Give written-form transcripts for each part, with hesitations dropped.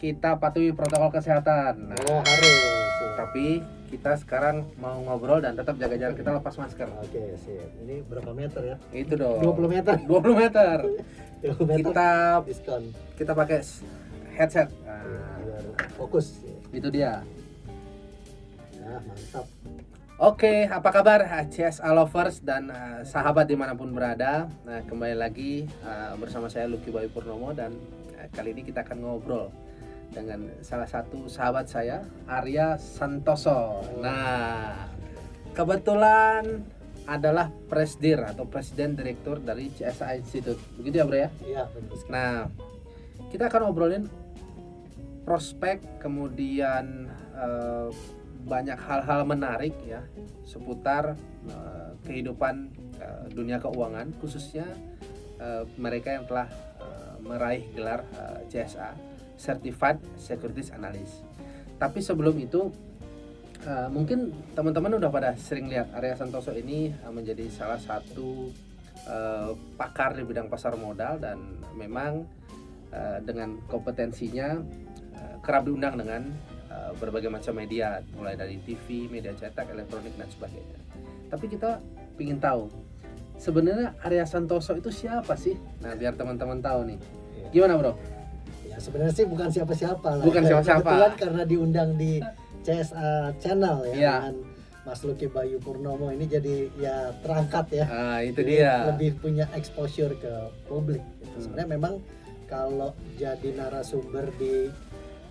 kita patuhi protokol kesehatan. Nah, Oh, harus. tapi kita sekarang mau ngobrol dan tetap jaga jarak, kita lepas masker. Oke, sip. Ini berapa meter ya? Itu dong. 20 meter. 20 meter. 20 meter. Kita Diskon. pakai headset. Biar fokus. Itu dia. Nah, mantap. Oke, apa kabar CSA lovers dan sahabat dimanapun berada. Nah, kembali lagi bersama saya Lucky Bayu Purnomo dan kali ini kita akan ngobrol dengan salah satu sahabat saya, Arya Santoso. Nah, kebetulan adalah Presdir atau Presiden Direktur dari CSA Institute. Begitu ya, Bro ya? Iya, betul. Nah, kita akan ngobrolin prospek, kemudian banyak hal-hal menarik ya seputar kehidupan dunia keuangan, khususnya mereka yang telah meraih gelar CSA Certified Securities Analyst. Tapi sebelum itu mungkin teman-teman udah pada sering lihat Arya Santoso ini menjadi salah satu pakar di bidang pasar modal dan memang dengan kompetensinya kerap diundang dengan berbagai macam media, mulai dari TV, media cetak, elektronik dan sebagainya. Tapi kita ingin tahu sebenarnya Arya Santoso itu siapa sih? Nah, biar teman-teman tahu nih. Gimana, Bro? Ya, sebenarnya sih bukan siapa-siapa lah. Bukan siapa-siapa. Kebetulan karena diundang di CSA Channel ya, Iya. dengan Mas Lucky Bayu Purnomo ini jadi ya terangkat ya. Itu Jadi dia. lebih punya exposure ke publik gitu. Sebenarnya memang kalau jadi narasumber di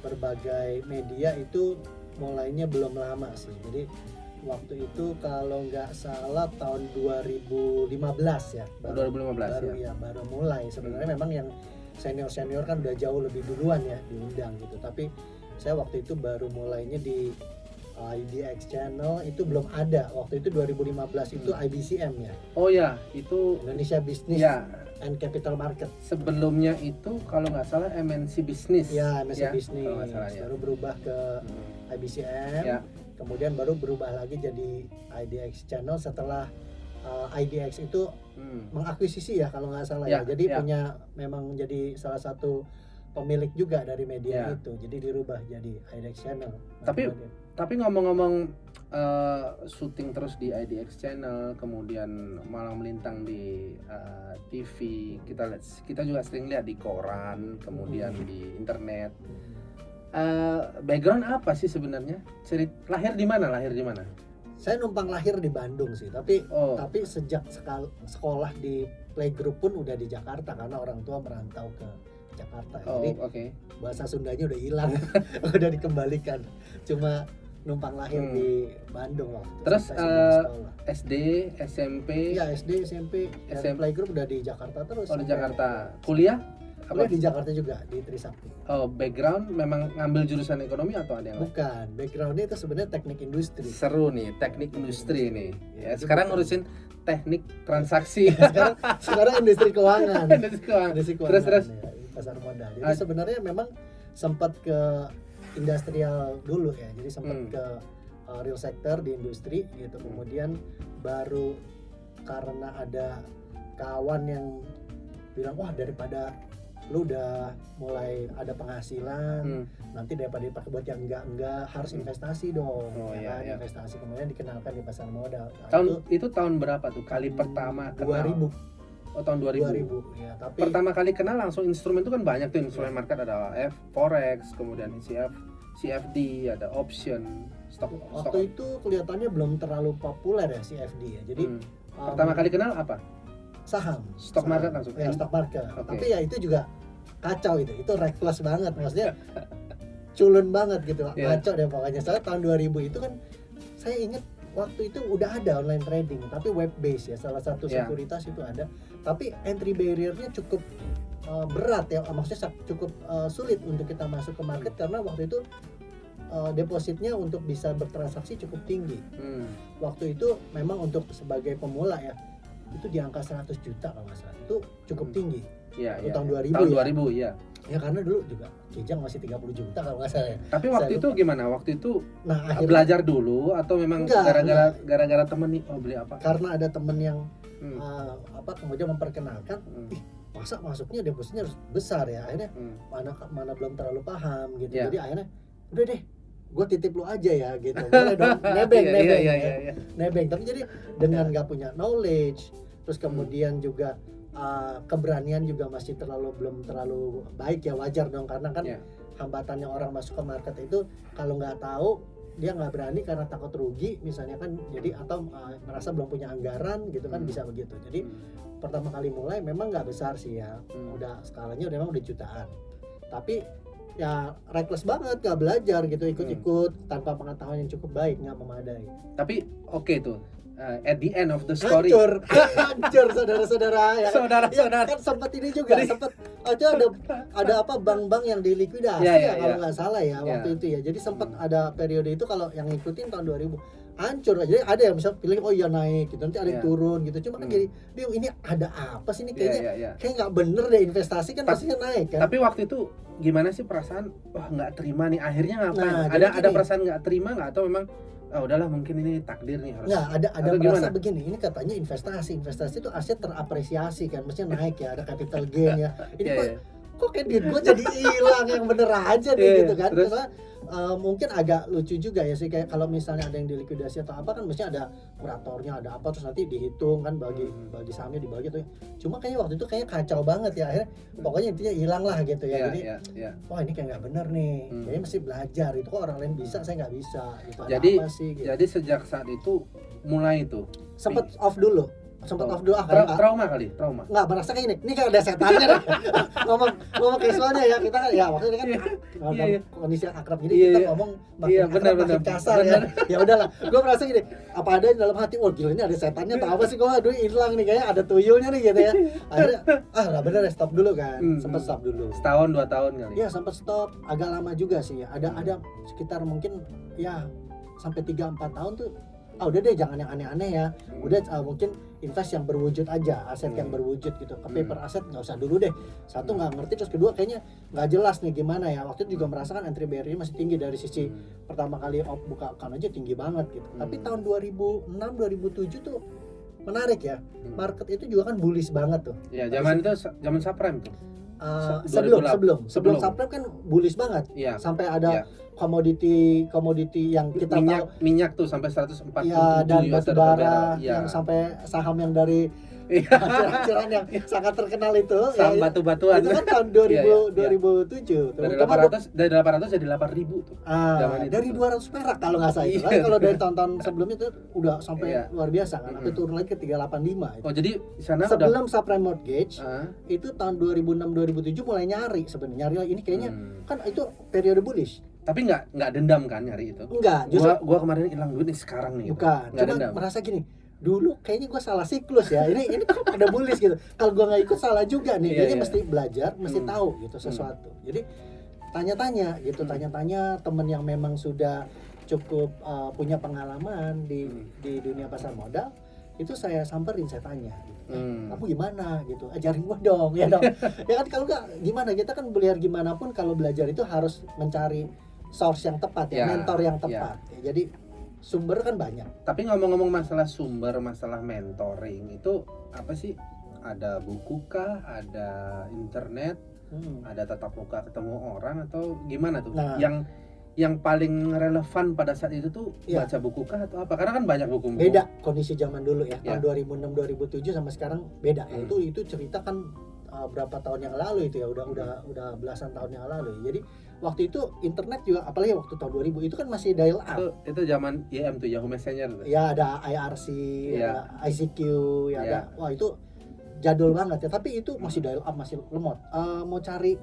berbagai media itu mulainya belum lama sih. Jadi waktu itu kalau nggak salah tahun 2015 ya. 2015 ya. Baru mulai. Sebenarnya memang yang senior kan udah jauh lebih duluan ya diundang gitu. Tapi saya waktu itu baru mulainya di IDX Channel itu belum ada. Waktu itu 2015 itu IBCM ya. Oh ya, itu Indonesia Business ya. and Capital Market. Sebelumnya itu kalau nggak salah MNC Business. Ya, MNC ya, Business. kalau nggak salah, ya. Baru berubah ke IBCM. Ya. Kemudian baru berubah lagi jadi IDX Channel setelah IDX itu mengakuisisi ya kalau nggak salah ya. Jadi punya memang jadi salah satu pemilik juga dari media itu. Jadi dirubah jadi IDX Channel. Tapi ngomong-ngomong syuting terus di IDX Channel, kemudian malang melintang di TV, kita juga sering lihat di koran, kemudian di internet. Background apa sih sebenarnya? Lahir di mana? Saya numpang lahir di Bandung sih, tapi sejak sekolah di playgroup pun udah di Jakarta karena orang tua merantau ke Jakarta. Jadi bahasa Sundanya udah hilang, udah dikembalikan. Cuma numpang lahir di Bandung waktu. Terus SD, SMP? Ya, SD, SMP, dan playgroup udah di Jakarta terus. Oh, di Jakarta. Kuliah? Kuliah di Jakarta juga, di Trisakti. Oh, background memang ngambil jurusan ekonomi atau ada yang lain? Bukan, backgroundnya itu sebenarnya teknik industri. Seru nih, teknik industri nih. Ya, sekarang ngurusin teknik transaksi. sekarang industri keuangan. Industri keuangan. Terus ya, pasar modal. Jadi sebenarnya memang sempat ke industrial dulu ya. Jadi sempat ke real sector di industri gitu. Kemudian baru karena ada kawan yang bilang, wah daripada lu udah mulai ada penghasilan, nanti daripada dipakai buat yang enggak harus investasi dong. Investasi, kemudian dikenalkan di pasar modal. Itu tahun berapa tuh kali pertama kenal? 2000. Oh, tahun 2000. Ya, tapi pertama kali kenal langsung instrumen itu kan banyak tuh instrumen market, ada Forex, kemudian CFD, ada option, stock. Waktu itu kelihatannya belum terlalu populer ya CFD ya. Jadi pertama kali kenal apa? Saham. Stock market langsung. Ya, stock market. Tapi ya itu juga kacau itu reckless banget, maksudnya culun banget gitu. Kacau deh pokoknya. Soalnya tahun 2000 itu kan saya ingat waktu itu udah ada online trading, tapi web based ya, salah satu sekuritas itu ada. Tapi entry barrier-nya cukup berat ya, maksudnya cukup sulit untuk kita masuk ke market karena waktu itu depositnya untuk bisa bertransaksi cukup tinggi. Waktu itu memang untuk sebagai pemula ya, itu di angka 100 juta kalau nggak salah, itu cukup tinggi. Tahun 2000 tahun ya. 2000 ya. Ya karena dulu juga Kijang masih 30 juta kalau nggak salah ya. Tapi waktu itu gimana? Waktu itu akhirnya, belajar dulu atau memang gara-gara temen nih beli apa? Karena ada temen yang kemudian memperkenalkan, masa masuknya depositnya harus besar ya, akhirnya mana belum terlalu paham gitu. Jadi akhirnya udah deh, gue titip lu aja ya gitu, boleh dong, nebeng. Nebeng. Tapi jadi dengan nggak punya knowledge, terus kemudian juga keberanian juga masih belum terlalu baik ya, wajar dong, karena kan hambatannya orang masuk ke market itu kalau nggak tahu dia nggak berani karena takut rugi misalnya kan, jadi atau merasa belum punya anggaran gitu kan, bisa begitu. Jadi pertama kali mulai memang nggak besar sih ya, udah skalanya memang udah jutaan, tapi ya reckless banget, nggak belajar gitu, ikut-ikut tanpa pengetahuan yang cukup baik, nggak memadai. Tapi oke tuh, at the end of the story hancur saudara-saudara ya, saudara-saudara kan sempat ini juga sempat aja ada apa bank-bank yang dilikuidasi kalau nggak salah ya waktu itu ya. Jadi sempat ada periode itu, kalau yang ngikutin tahun 2000 hancur. Jadi ada yang bisa pilih oh iya naik gitu, nanti ada yang turun gitu. Cuma kan jadi bingung, ini ada apa sih ini, kayaknya kayak nggak bener deh, investasi kan pastinya naik kan. Tapi waktu itu gimana sih perasaan, wah nggak terima nih akhirnya ngapain? Ada perasaan nggak terima nggak, atau memang udahlah mungkin ini takdir nih harus? Nggak, ada merasa begini, ini katanya investasi itu aset terapresiasi kan, maksudnya naik ya, ada capital gain ya. Ini kok kayak duit gue jadi hilang yang bener aja nih gitu kan. Terus mungkin agak lucu juga ya sih, kayak kalau misalnya ada yang dilikuidasi atau apa kan mestinya ada kuratornya, ada apa, terus nanti dihitung kan, bagi sahamnya dibagi tuh. Cuma kayaknya waktu itu kayaknya kacau banget ya, akhirnya pokoknya intinya hilang lah gitu ya. Jadi wah ini kayak nggak bener nih, kayaknya mesti belajar, itu kok orang lain bisa saya nggak bisa gitu. Jadi apa sih, gitu. Jadi sejak saat itu mulai itu sempet off dulu trauma nggak, merasa kayak ini kayak ada setannya deh. ngomong casualnya ya, kita kan ya waktu ini kan kondisi yang akrab gini, kita ngomong makin akrab makin kasar ya. Ya udahlah, gue merasa gini, apa ada di dalam hati, gila ini ada setannya atau apa sih, gue aduh hilang nih, kayaknya ada tuyulnya nih gitu ya. Akhirnya nggak bener ya, stop dulu kan. Sempat stop dulu setahun 2 tahun kali ya, sempat stop agak lama juga sih ya. Ada sekitar mungkin ya sampai 3-4 tahun tuh udah deh jangan yang aneh-aneh ya, udah mungkin invest yang berwujud aja, aset yang berwujud gitu. Ke paper aset nggak usah dulu deh, satu nggak ngerti, terus kedua kayaknya nggak jelas nih gimana ya. Waktu itu juga merasakan entry barrier masih tinggi dari sisi pertama kali buka account aja tinggi banget gitu. Tapi tahun 2006-2007 tuh menarik ya, market itu juga kan bullish banget tuh ya, zaman subprime tuh. Sebelum subprime kan bullish banget, sampai ada komoditi yang kita minyak tuh sampai 147 ya, dan batubara yang sampai saham yang dari acuran yang sangat terkenal itu saham batu-batuan itu kan tahun 2007 dari 800 jadi 8.000 tuh dari 200 perak kalau nggak salah. Kalau dari tahun-tahun sebelumnya itu udah sampai luar biasa kan, sampai turun lagi ke 385 itu. Jadi sana sebelum subprime mortgage itu tahun 2006-2007 mulai nyari sebenarnya, ini kayaknya kan itu periode bullish. Tapi nggak dendam kan nyari itu? Enggak, justru gua kemarin hilang duit nih sekarang nih. Bukan, cuma dendam. Merasa gini, dulu kayaknya gua salah siklus ya. Ini kok ada bullish gitu. Kalau gua nggak ikut salah juga nih. Kayaknya mesti belajar, mesti tahu gitu sesuatu. Jadi tanya-tanya gitu, tanya-tanya temen yang memang sudah cukup punya pengalaman di dunia pasar modal, itu saya samperin, saya tanya gitu. Kamu gimana gitu, ajarin gua dong ya dong. Ya kan, kalau nggak gimana, kita kan belajar gimana pun kalau belajar itu harus mencari source yang tepat ya, mentor yang tepat ya. Jadi sumber kan banyak. Tapi ngomong-ngomong masalah sumber, masalah mentoring itu apa sih? Ada buku kah? Ada internet? Ada tatap muka ketemu orang atau gimana tuh? Nah, yang paling relevan pada saat itu tuh baca buku kah atau apa? Karena kan banyak buku. Beda kondisi zaman dulu ya. Tahun 2006-2007 sama sekarang beda ya. Itu cerita kan berapa tahun yang lalu itu ya, udah belasan tahun yang lalu ya. Jadi waktu itu internet juga, apalagi waktu tahun 2000 itu kan masih dial up. Itu zaman IM tuh, Yahoo Messenger tuh. Ya ada IRC, ada ICQ, ya ada. Wah itu jadul banget ya, tapi itu masih dial up, masih lemot. Mau cari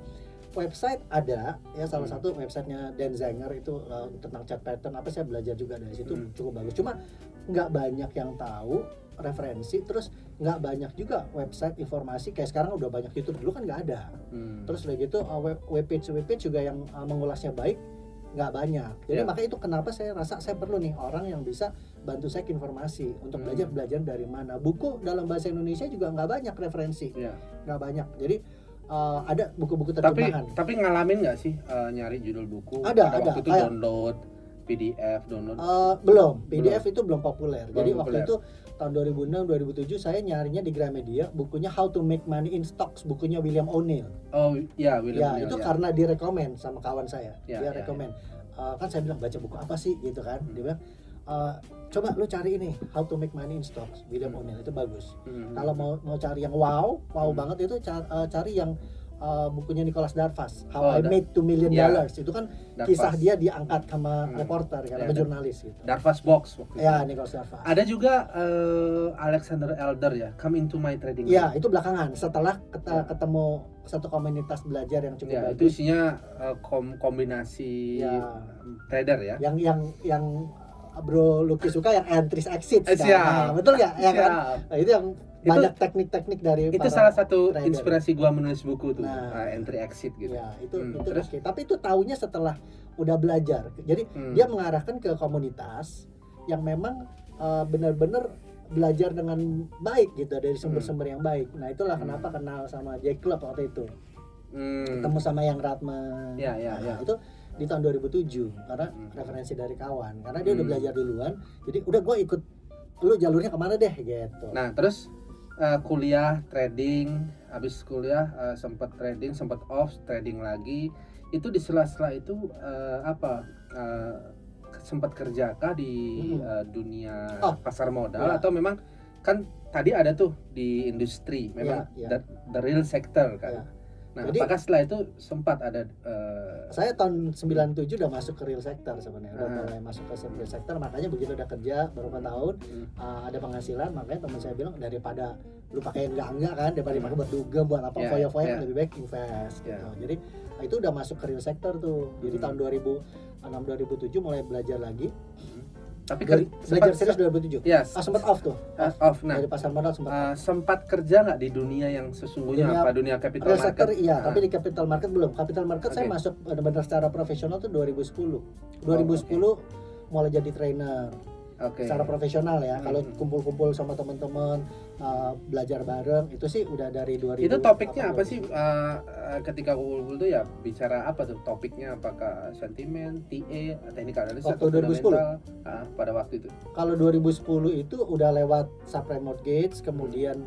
website ada ya, salah satu websitenya Dan Zanger itu tentang chat pattern apa, saya belajar juga dari situ, cukup bagus. Cuma nggak banyak yang tahu referensi, terus nggak banyak juga website informasi kayak sekarang udah banyak YouTube, dulu kan nggak ada. Terus udah gitu webpage juga yang mengulasnya baik nggak banyak. Jadi makanya itu kenapa saya rasa saya perlu nih orang yang bisa bantu saya informasi untuk belajar dari mana. Buku dalam bahasa Indonesia juga nggak banyak referensi, nggak banyak. Jadi ada buku-buku terjemahan. Tapi ngalamin nggak sih nyari judul buku? Ada waktu itu kayak download PDF download. Belum, PDF itu belum populer. Belum Jadi populer. waktu itu tahun 2006 2007 saya nyarinya di Gramedia bukunya How to Make Money in Stocks, bukunya William O'Neill. Oh iya, Ya, William O'Neill, itu ya. karena direkomend sama kawan saya. Ya, Dia ya, rekomend. Kan saya bilang baca buku apa sih gitu kan. Hmm. Dia bilang coba lu cari ini How to Make Money in Stocks, William Hmm. O'Neill, itu bagus. Hmm. Kalau mau cari yang wow Hmm. banget itu cari yang bukunya Nicholas Darvas, How Oh, I Made $2 Million. Ya. Itu kan Darvas. kisah dia diangkat sama Hmm. reporter kan, Ya, sama dan- jurnalis gitu. Darvas Box waktu itu. Ya, Nicholas Darvas. Ada juga Alexander Elder ya, Come Into My Trading. Ya, itu belakangan setelah Ya. ketemu satu komunitas belajar yang cukup Ya, itu bagus. isinya kombinasi Ya. trader ya. Yang Bro Lucky suka yang entries exit kan? Siap. Nah, betul nggak? Ya kan? Siap. Nah, itu yang Itu- banyak teknik-teknik dari Itu para salah satu trader. inspirasi gua menulis buku tuh, Nah. entry exit gitu. Ya, itu Terus? oke. Tapi itu taunya setelah udah belajar. Jadi Hmm. dia mengarahkan ke komunitas yang memang benar-benar belajar dengan baik gitu dari sumber-sumber yang baik. Nah, itulah kenapa kenal sama Jack Club waktu itu. Ketemu sama yang Ratman. Ya, ya, Nah, ya. itu di tahun 2007 karena referensi dari kawan. Karena dia udah belajar duluan. Jadi udah gue ikut lu jalurnya kemana deh gitu. Nah, terus kuliah trading, habis kuliah sempat trading, sempat off trading lagi. Itu di sela-sela itu sempat kerjakah di dunia Oh, pasar modal ya. atau memang kan tadi ada tuh di industri memang Ya, ya. the real sector kan. Ya. Nah, Jadi- apakah setelah itu sempat ada Saya tahun 97 udah masuk ke real sector sebenarnya. Udah Ah. mulai masuk ke real sector, makanya begitu udah kerja beberapa tahun ada penghasilan, makanya teman saya bilang daripada lu pakai enggak kan, daripada dipakai buat dugem buat apa Ya, foya-foya ya. lebih baik invest Ya. gitu. Jadi itu udah masuk ke real sector tuh. Jadi tahun 2006 2007 mulai belajar lagi. tapi Belajar serius 2007. ya Sempat off tuh. off. Nah, Dari pasar modal sempat off. sempat kerja nggak di dunia yang sesungguhnya dunia capital Real sector market? iya, tapi di capital market belum. Capital market saya Oke. masuk benar-benar secara profesional tuh 2010. 2010 mulai jadi trainer Oke. secara profesional ya. Kalau Hmm. kumpul-kumpul sama teman-teman belajar bareng itu sih udah dari 2000. Itu topiknya apa sih ketika kumpul tuh ya bicara apa tuh topiknya, apakah sentimen, TA, technical analysis Waktu atau 2010? fundamental pada waktu itu? Kalau 2010 itu udah lewat subprime mortgage, kemudian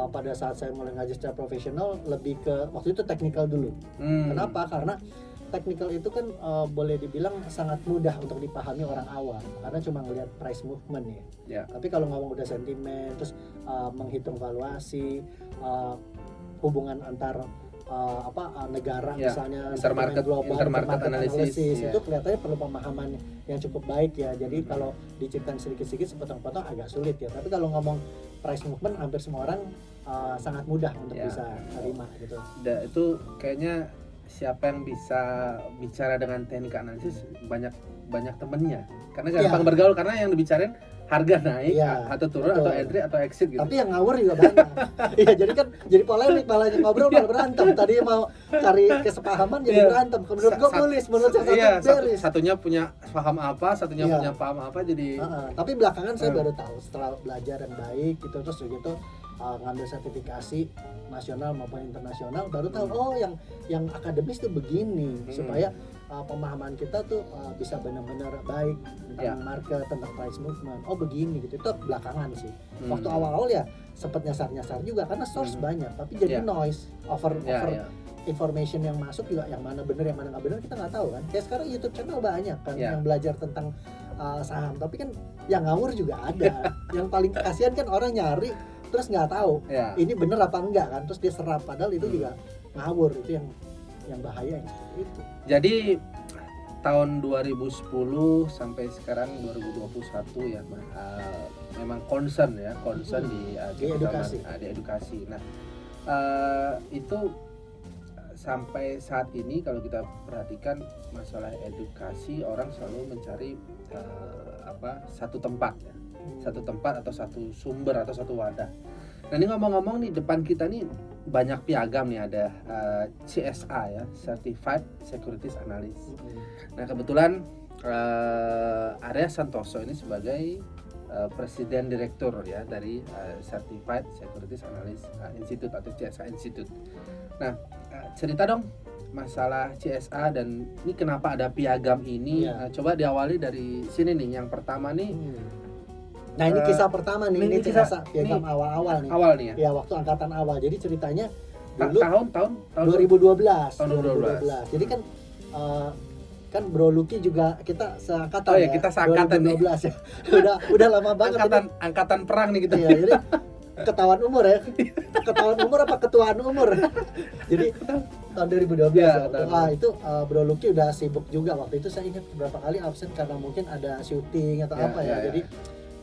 pada saat saya mulai ngajar secara profesional lebih ke waktu itu technical dulu. Kenapa? Karena technical itu kan boleh dibilang sangat mudah untuk dipahami orang awam karena cuma ngelihat price movement ya. Ya. Tapi kalau ngomong udah sentimen, terus menghitung valuasi, hubungan antar negara Ya, misalnya intermarket- sentimen global, intermarket analysis, ya. itu kelihatannya perlu pemahaman yang cukup baik ya. Jadi kalau diceritain sedikit-sedikit sepotong-potong agak sulit ya. Tapi kalau ngomong price movement hampir semua orang sangat mudah untuk Ya. bisa terima gitu. Itu kayaknya siapa yang bisa bicara dengan teknik analisis banyak temennya karena gampang Ya. bergaul karena yang dibicarain harga naik Ya, atau turun betul. atau entry atau exit gitu. Tapi yang ngawur juga banyak. Iya, jadi kan jadi polemik, malah ngobrol malah berantem. Tadi mau cari kesepahaman jadi Iya. berantem. Menurut gua bullish, menurut yang iya, satu bearish. satunya punya paham apa, satunya Iya. punya paham apa, jadi Tapi belakangan saya Hmm. baru tahu setelah belajar yang baik gitu, terus begitu ngambil sertifikasi nasional maupun internasional baru tahu oh yang akademis tuh begini supaya pemahaman kita tuh bisa benar-benar baik tentang Ya. market, tentang price movement. Oh begini gitu. Itu belakangan sih. Hmm. Waktu awal-awal ya sempat nyasar-nyasar juga karena source banyak, tapi jadi Ya. noise over ya. information yang masuk juga yang mana bener yang mana nggak bener kita nggak tahu kan. Kayak sekarang YouTube channel banyak kan Ya. yang belajar tentang saham, tapi kan yang ngawur juga ada. Yang paling kasihan kan orang nyari terus nggak tahu Ya. ini bener apa enggak kan, terus dia serap padahal itu juga ngawur. Itu yang bahaya yang seperti itu. Jadi tahun 2010 sampai sekarang 2021 ya, memang concern di edukasi. di edukasi. Nah, itu sampai saat ini kalau kita perhatikan masalah edukasi, orang selalu mencari satu tempat ya, satu tempat atau satu sumber atau satu wadah. Nah, ini ngomong-ngomong nih, depan kita nih banyak piagam nih, ada CSA ya, Certified Securities Analyst. Nah, kebetulan Arya Santoso ini sebagai presiden direktur ya dari Certified Securities Analyst Institute atau CSA Institute. Nah, cerita dong masalah CSA dan ini kenapa ada piagam ini. Iya. Nah, coba diawali dari sini nih. Yang pertama nih Nah ini kisah pertama nih, ini kisah piagam ini awal-awal nih. awal nih ya. Ya waktu angkatan awal. Jadi ceritanya dulu tahun 2012. Tahun 2012. Jadi kan Bro Lucky juga kita seangkatan. Oh ya, kita seangkatan 2012 ya. udah lama banget angkatan perang nih kita. Iya, jadi ketahuan umur ya. Ketahuan umur apa ketuaan umur. Jadi tahun 2012 ya. Itu Bro Lucky udah sibuk juga waktu itu. Saya ingat beberapa kali absen karena mungkin ada syuting atau apa ya. Jadi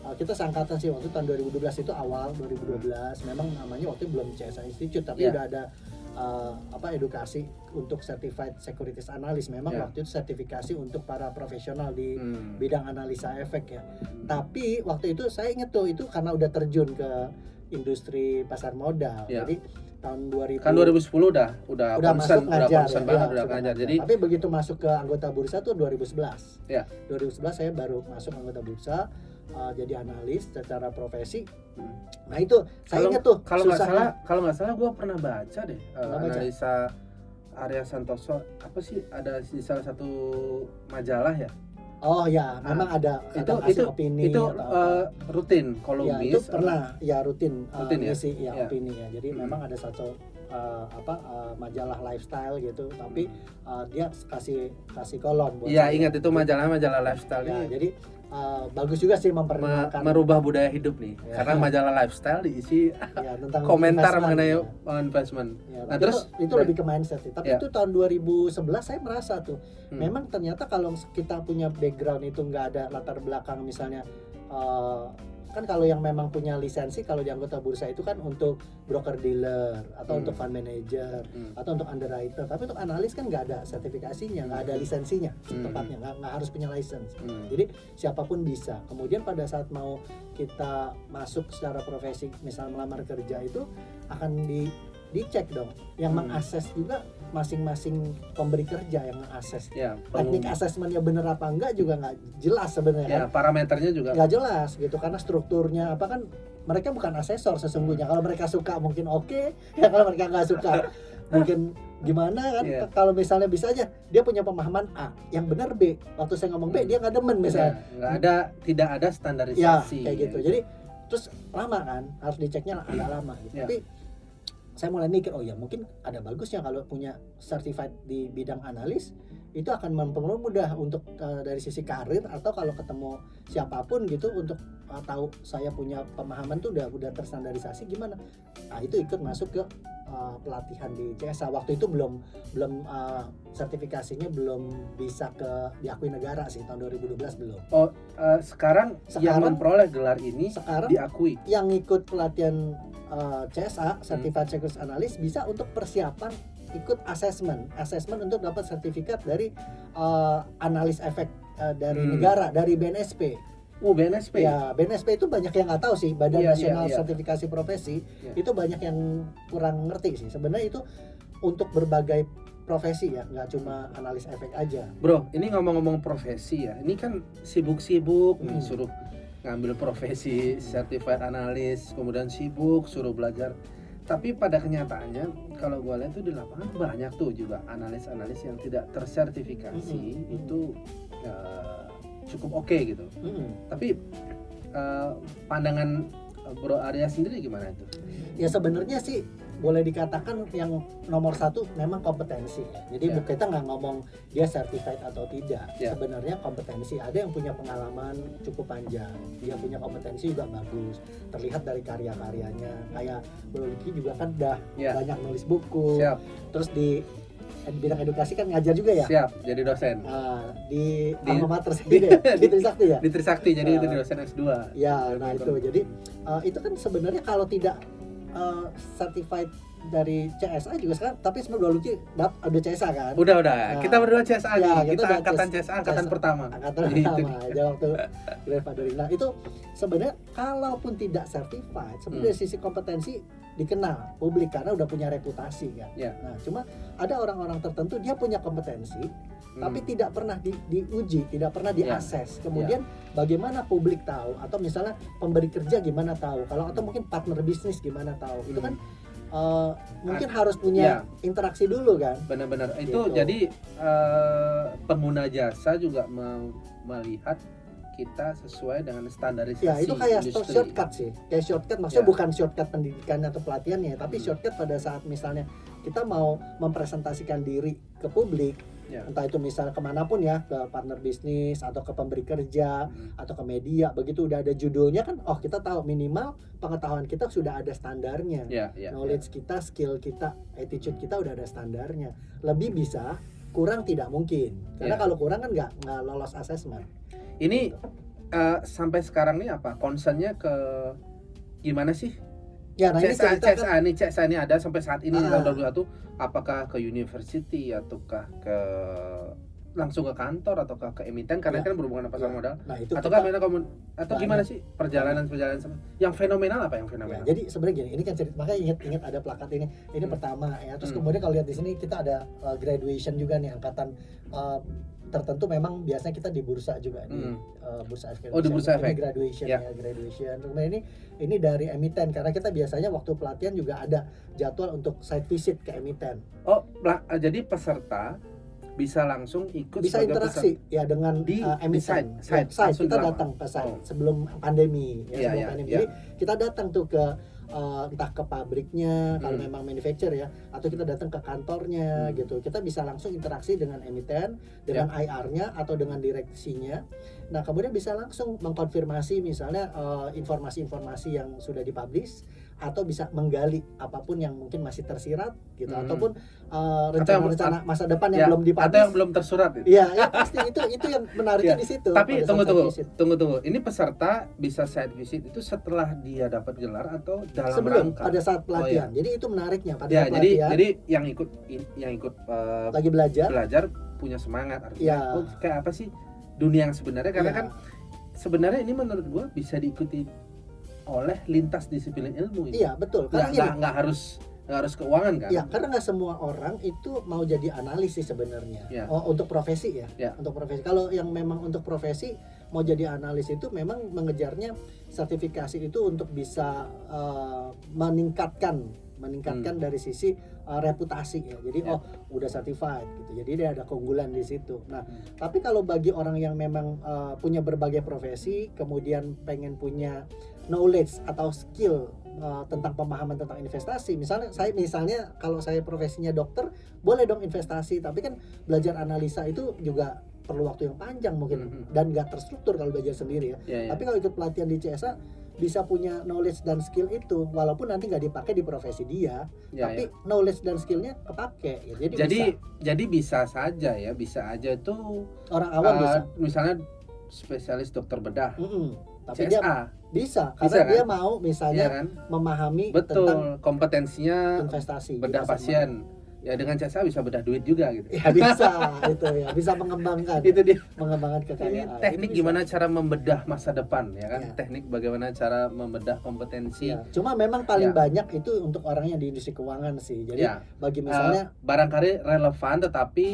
kita seangkatan sih waktu tahun 2012 itu awal 2012. Memang namanya waktu itu belum CSA Institute tapi udah ada edukasi untuk Certified Securities Analyst. Memang waktu itu sertifikasi untuk para profesional di bidang analisa efek ya. Tapi waktu itu saya ingat tuh itu karena udah terjun ke industri pasar modal. Jadi tahun 2000 kan 2010 udah masuk ngajar, udah ngajar. Jadi tapi begitu masuk ke anggota bursa tuh 2011. Ya. 2011 saya baru masuk anggota bursa. Jadi analis secara profesi. Nah itu saya ingat tuh kalau nggak salah gue pernah baca deh analisa Arya Santoso apa sih ada di salah satu majalah ya. Oh ya, memang ada kasih opini itu rutin kolumnis. Ya, itu pernah rutin ngisi opini ya. Jadi memang ada satu majalah lifestyle gitu, tapi dia kasih kolom buat. Iya, ingat itu majalah lifestyle ya, ini. jadi bagus juga sih memperkenalkan merubah budaya hidup nih. Karena majalah lifestyle diisi tentang komentar mengenai investment. Nah, terus itu lebih ke mindset sih. Tapi itu tahun 2011 saya merasa tuh memang ternyata kalau kita punya background itu nggak ada latar belakang misalnya kan kalau yang memang punya lisensi kalau di anggota bursa itu kan untuk broker dealer atau untuk fund manager atau untuk underwriter, tapi untuk analis kan nggak ada sertifikasinya, nggak ada lisensinya tepatnya, nggak harus punya lisensi. Jadi siapapun bisa. Kemudian pada saat mau kita masuk secara profesi misal melamar kerja itu akan dicek dong yang mengakses juga masing-masing pemberi kerja yang mengakses teknik asesmennya bener apa enggak juga nggak jelas sebenarnya kan? Parameternya juga nggak jelas gitu karena strukturnya apa kan mereka bukan asesor sesungguhnya. Kalau mereka suka mungkin oke, ya kalau mereka nggak suka mungkin gimana kan. Kalau misalnya bisa aja dia punya pemahaman A yang benar B, waktu saya ngomong B dia nggak demen misalnya. Tidak ada standarisasi kayak gitu. Jadi terus lama kan harus diceknya agak lama gitu. Tapi saya mulai mikir, oh ya mungkin ada bagusnya kalau punya certified di bidang analis itu akan mempermudah untuk dari sisi karir atau kalau ketemu siapapun gitu untuk tahu saya punya pemahaman tuh udah terstandarisasi gimana. Nah itu ikut masuk ke pelatihan di CSA. Waktu itu belum sertifikasinya belum bisa diakui negara sih, tahun 2012 belum. Sekarang yang memperoleh gelar ini sekarang diakui. Yang ikut pelatihan CSA Certified Securities Analyst bisa untuk persiapan ikut assessment untuk dapat sertifikat dari analis efek dari negara, dari BNSP. BNSP. Ya, BNSP itu banyak yang nggak tahu sih, Badan Nasional Sertifikasi Profesi. Itu banyak yang kurang ngerti sih. Sebenarnya itu untuk berbagai profesi ya, nggak cuma analis efek aja. Bro, ini ngomong-ngomong profesi ya, ini kan sibuk-sibuk nih suruh ngambil profesi certified analyst, kemudian sibuk suruh belajar. Tapi pada kenyataannya kalau gue lihat tuh di lapangan banyak tuh juga analis-analis yang tidak tersertifikasi itu cukup oke gitu. Tapi pandangan Bro Arya sendiri gimana itu? Ya sebenarnya sih boleh dikatakan yang nomor satu memang kompetensi ya. Jadi kita nggak ngomong dia certified atau tidak. Sebenarnya kompetensi. Ada yang punya pengalaman cukup panjang, dia punya kompetensi juga bagus, terlihat dari karya-karyanya. Kayak Bro Lucky juga kan udah banyak nulis buku. Terus di bidang edukasi kan ngajar juga ya. Jadi dosen. Di alma mater sendiri ya. Di Trisakti ya. Di Trisakti jadi itu dosen S2. Ya, nah itu. Jadi itu kan sebenarnya kalau tidak certified dari CSA juga sekarang, tapi sebenarnya Bro Lucky udah CSA kan? Udah. Nah, kita berdua CSA nih. Kita angkatan CSA, angkatan pertama. Angkatan pertama. Aja waktu graduate. Nah, itu sebenarnya kalaupun tidak certified, sebenarnya dari sisi kompetensi dikenal publik karena udah punya reputasi kan. Nah, cuma ada orang-orang tertentu dia punya kompetensi tapi tidak pernah diuji, tidak pernah diakses. Kemudian bagaimana publik tahu atau misalnya pemberi kerja gimana tahu? Kalau atau mungkin partner bisnis gimana tahu? Itu kan mungkin harus punya interaksi dulu kan. Benar-benar itu Gitu. jadi pengguna jasa juga melihat kita sesuai dengan standarisasi Ya itu kayak industri. shortcut sih, kayak shortcut maksudnya Ya. bukan shortcut pendidikan atau pelatihannya, tapi shortcut pada saat misalnya kita mau mempresentasikan diri ke publik, Ya. entah itu misalnya kemanapun ya, ke partner bisnis atau ke pemberi kerja atau ke media, begitu udah ada judulnya kan, oh kita tahu minimal pengetahuan kita sudah ada standarnya, Ya, knowledge kita, skill kita, attitude kita udah ada standarnya. Lebih bisa, kurang tidak mungkin, karena Ya. kalau kurang kan nggak lolos assessment. Ini sampai sekarang nih apa concernnya ke gimana sih? Ya, nah ini cerita kan, CSA ini ada sampai saat ini di Ah. tahun 2021, apakah ke university ataukah ke langsung ke kantor ataukah ke emiten karena Ya. kan berhubungan dengan pasar Ya. modal, nah itu ataukah kita, atau Banyak. gimana sih perjalanan yang fenomenal apa yang ya, fenomenal? jadi sebenarnya gini, ini kan cerita, makanya ingat ada plakat ini pertama ya, terus kemudian kalau lihat di sini kita ada graduation juga nih, angkatan tertentu memang biasanya kita di bursa juga di bursa efek. Oh, di bursa efek. Ini graduation Ya. ya, graduation. Kemudian ini dari emiten, karena kita biasanya waktu pelatihan juga ada jadwal untuk site visit ke emiten. Oh, jadi peserta bisa langsung ikut Bisa sebagai interaksi ya dengan di emiten. site, Site langsung kita di lapangan. datang ke site Oh. sebelum pandemi ya, Iya, sebelum iya, pandemi. iya. Jadi kita datang tuh ke entah ke pabriknya kalau Hmm. memang manufacturer ya, atau kita datang ke kantornya Hmm. gitu. Kita bisa langsung interaksi dengan emiten, dengan IR-nya atau dengan direksinya. Nah, kemudian bisa langsung mengkonfirmasi misalnya informasi-informasi yang sudah dipublish, atau bisa menggali apapun yang mungkin masih tersirat gitu, ataupun rencana-rencana masa depan yang belum dipublish. Atau yang belum tersurat itu. Iya, ya pasti itu yang menariknya di situ. Tapi pada saat site visit. tunggu. Ini peserta bisa site visit itu setelah dia dapat gelar atau dalam Sebelum rangka? pada saat pelatihan. Jadi itu menariknya pada saat pelatihan. jadi yang ikut Lagi belajar punya semangat artinya. Ya. Oh, kayak apa sih dunia yang sebenarnya, karena Ya. kan sebenarnya ini menurut gua bisa diikuti oleh lintas disiplin ilmu ini. Iya, betul. Karena Nggak harus keuangan kan? ya, karena nggak semua orang itu mau jadi analis sih sebenarnya. Ya. Oh, untuk profesi ya. Ya. Untuk profesi. Kalau yang memang untuk profesi mau jadi analis itu memang mengejarnya sertifikasi itu untuk bisa meningkatkan dari sisi reputasi ya. Jadi udah certified gitu. Jadi dia ada keunggulan di situ. Nah, tapi kalau bagi orang yang memang punya berbagai profesi, kemudian pengen punya knowledge atau skill tentang pemahaman tentang investasi. Misalnya kalau saya profesinya dokter, boleh dong investasi, tapi kan belajar analisa itu juga perlu waktu yang panjang mungkin dan nggak terstruktur kalau belajar sendiri ya. Tapi kalau ikut pelatihan di CSA bisa punya knowledge dan skill itu, walaupun nanti nggak dipakai di profesi dia, tapi knowledge dan skillnya kepake ya. Jadi bisa saja ya, bisa aja tuh orang awam bisa. Misalnya spesialis dokter bedah, tapi CSA dia bisa karena kan? dia mau misalnya ya kan? memahami Betul, tentang kompetensinya investasi bedah pasien. Ya dengan CSA bisa bedah duit juga gitu. Ya bisa itu ya, bisa mengembangkan. Itu dia. Mengembangkan Ini kekayaan. teknik gimana cara membedah masa depan ya kan? Ya. Teknik bagaimana cara membedah kompetensi. Ya, cuma memang paling Ya. banyak itu untuk orang yang di industri keuangan sih. Jadi Ya. bagi misalnya Barangkali relevan, tetapi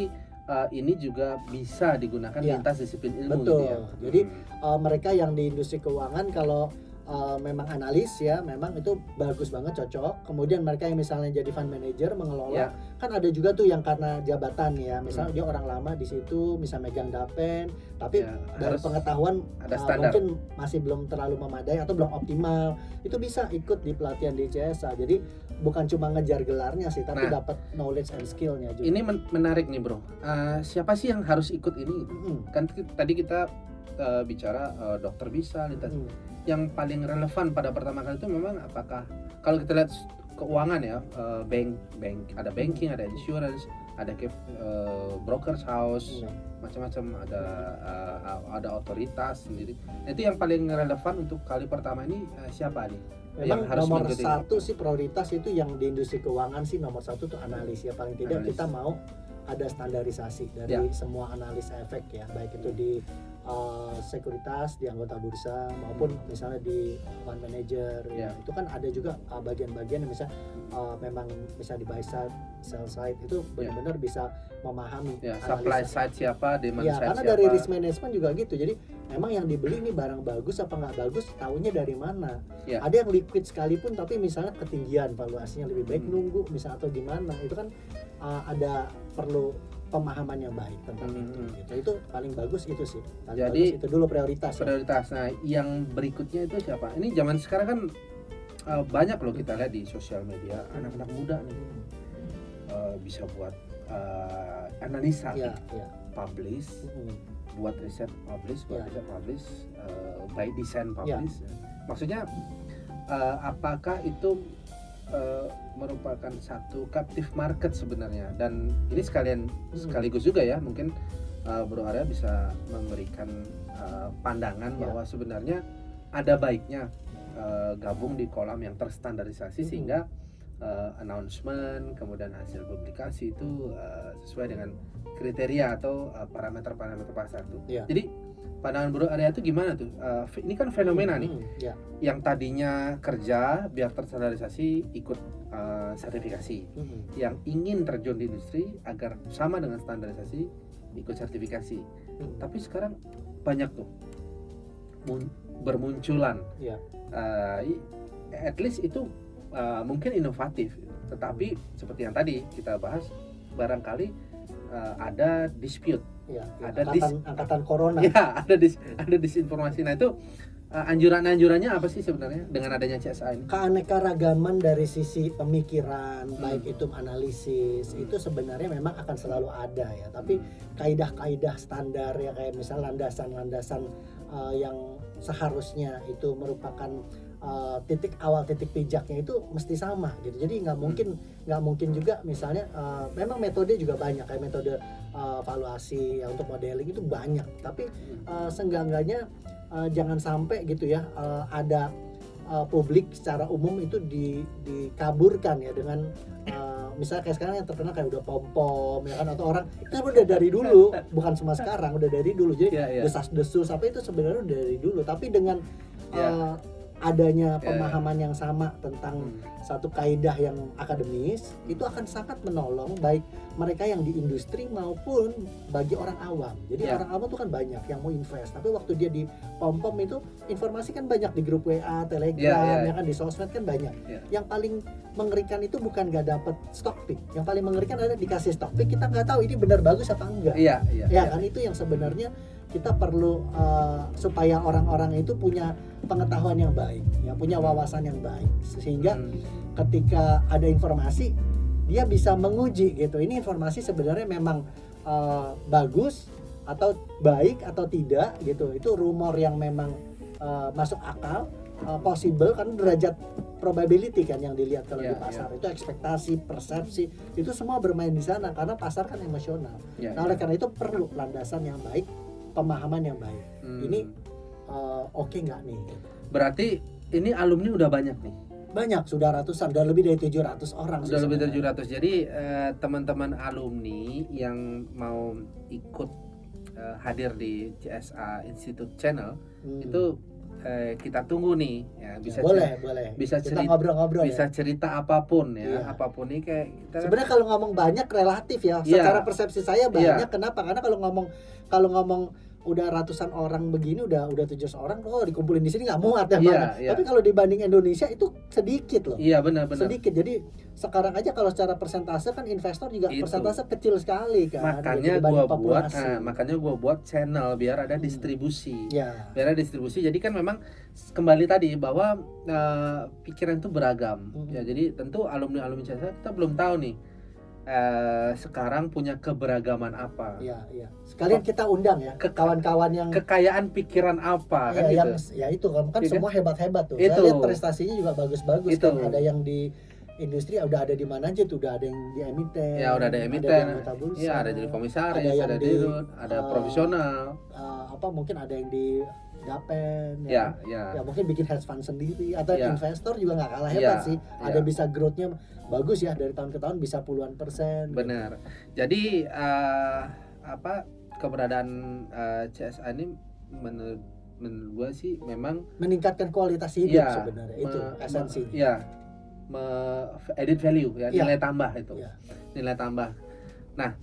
ini juga bisa digunakan Ya. lintas disiplin ilmu betul. gitu ya. Jadi mereka yang di industri keuangan kalau memang analis ya, memang itu bagus banget, cocok. Kemudian mereka yang misalnya jadi fund manager mengelola, Ya. kan ada juga tuh yang karena jabatan ya, misalnya dia orang lama di situ, bisa megang dapen, tapi Ya, dari harus pengetahuan ada standar. mungkin masih belum terlalu memadai atau belum optimal, itu bisa ikut di pelatihan di CSA. Jadi bukan cuma ngejar gelarnya sih, tapi Nah, dapat knowledge and skillnya juga. Ini menarik nih bro. Siapa sih yang harus ikut ini? Kan tadi kita bicara dokter bisa, lintas. Yang paling relevan pada pertama kali itu memang apakah kalau kita lihat keuangan ya, bank ada banking, ada insurance, ada brokers house, macam-macam, ada otoritas sendiri. Nah, itu yang paling relevan untuk kali pertama ini siapa nih? Memang yang harus nomor mengikuti? satu sih prioritas itu yang di industri keuangan sih, nomor satu tuh analis ya, paling tidak Analis. kita mau ada standarisasi dari semua analis efek ya, baik itu di sekuritas, di anggota bursa maupun misalnya di fund manager ya. Itu kan ada juga bagian-bagian yang misalnya memang bisa di buy side, sell side itu benar-benar bisa memahami supply side siapa, demand ya, side karena siapa. dari risk management juga gitu. Jadi memang yang dibeli ini barang bagus apa nggak bagus, tahunya dari mana. Ya. Ada yang liquid sekalipun tapi misalnya ketinggian valuasinya, lebih baik nunggu misalnya atau gimana, itu kan ada perlu pemahaman yang baik tentang itu. Itu paling bagus itu sih. Paling Jadi bagus itu dulu prioritas. Prioritas. Nah, yang berikutnya itu siapa? Ini zaman sekarang kan banyak loh kita lihat di sosial media anak-anak muda nih bisa buat analisa, publish, buat riset publish, by design publish. Maksudnya apakah itu merupakan satu captive market sebenarnya, dan ini sekaligus juga ya mungkin Bro Arya bisa memberikan pandangan bahwa sebenarnya ada baiknya gabung di kolam yang terstandarisasi sehingga announcement kemudian hasil publikasi itu sesuai dengan kriteria atau parameter-parameter pasar tuh. Jadi pandangan Bro Arya itu gimana tuh? Ini kan fenomena nih, yang tadinya kerja biar terstandarisasi ikut sertifikasi, yang ingin terjun di industri agar sama dengan standarisasi ikut sertifikasi. Tapi sekarang banyak tuh bermunculan, at least itu mungkin inovatif, tetapi seperti yang tadi kita bahas, barangkali ada dispute. Ada angkatan corona. Ada disinformasi. Nah itu anjurannya apa sih sebenarnya dengan adanya CSA ini? Keanekaragaman dari sisi pemikiran, baik itu analisis, itu sebenarnya memang akan selalu ada ya. Tapi kaidah-kaidah standar ya, kayak misal landasan-landasan yang seharusnya itu merupakan titik awal, titik pijaknya itu mesti sama gitu. Jadi nggak mungkin juga misalnya memang metode juga banyak, kayak metode valuasi ya, untuk modeling itu banyak. Tapi seenggak-enggaknya jangan sampai gitu ya ada publik secara umum itu dikaburkan ya dengan misalnya kayak sekarang yang terkenal kayak udah pom-pom ya kan, atau orang itu udah dari dulu, bukan cuma sekarang, udah dari dulu. Jadi desas-desus apa itu sebenarnya udah dari dulu, tapi dengan adanya pemahaman yang sama tentang satu kaidah yang akademis, itu akan sangat menolong baik mereka yang di industri maupun bagi orang awam. Jadi orang awam tuh kan banyak yang mau invest, tapi waktu dia di pom-pom itu informasi kan banyak di grup WA, Telegram, ya kan, di sosmed kan banyak. Yang paling mengerikan itu bukan nggak dapet stock pick, yang paling mengerikan adalah dikasih stock pick kita nggak tahu ini benar bagus apa enggak. Kan itu yang sebenarnya kita perlu supaya orang-orang itu punya pengetahuan yang baik, ya, punya wawasan yang baik, sehingga ketika ada informasi dia bisa menguji gitu, ini informasi sebenarnya memang bagus atau baik atau tidak gitu. Itu rumor yang memang masuk akal, possible, kan derajat probability kan yang dilihat kalau di pasar. Itu ekspektasi, persepsi, itu semua bermain di sana karena pasar kan emosional. Nah, oleh karena itu perlu landasan yang baik, pemahaman yang baik. Ini oke nggak nih? Berarti ini alumni udah banyak nih? Banyak, sudah ratusan, sudah lebih dari 700 orang. Sudah lebih dari 700. Jadi teman-teman alumni yang mau ikut hadir di CSA Institute Channel itu kita tunggu nih ya, bisa boleh bisa kita cerita ngobrol-ngobrol, bisa cerita apapun ya, apapun nih kayak kita sebenarnya kalau ngomong banyak relatif ya, secara persepsi saya banyak. Kenapa? Karena kalau ngomong udah ratusan orang begini, udah 700 orang, dikumpulin di sini nggak muat ya mana. Tapi kalau dibanding Indonesia itu sedikit loh. Benar. Sedikit. Jadi sekarang aja kalau secara persentase kan investor juga persentase kecil sekali kan. Makanya gua buat channel biar ada distribusi. Biar ada distribusi. Jadi kan memang kembali tadi bahwa pikiran itu beragam. Ya, jadi tentu alumni CSA kita belum tahu nih sekarang punya keberagaman apa. Sekalian kita undang ya kawan-kawan yang kekayaan pikiran apa kan gitu. Itu kan semua hebat-hebat tuh. Saya lihat prestasinya juga bagus-bagus kan. Ada yang di industri udah ada di mana aja tuh, udah ada yang di emiten. Udah ada emiten. Ada jadi komisaris, ada dirut, ada profesional. Mungkin ada yang di Dapen ya mungkin bikin hedge fund sendiri, atau investor juga nggak kalah hebat sih. Ada bisa growth-nya bagus ya, dari tahun ke tahun bisa puluhan %. Benar. Jadi keberadaan CSA ini menurut gua sih memang meningkatkan kualitas hidup sebenarnya, itu esensinya. Added value ya, nilai tambah itu. Nilai tambah. Nah,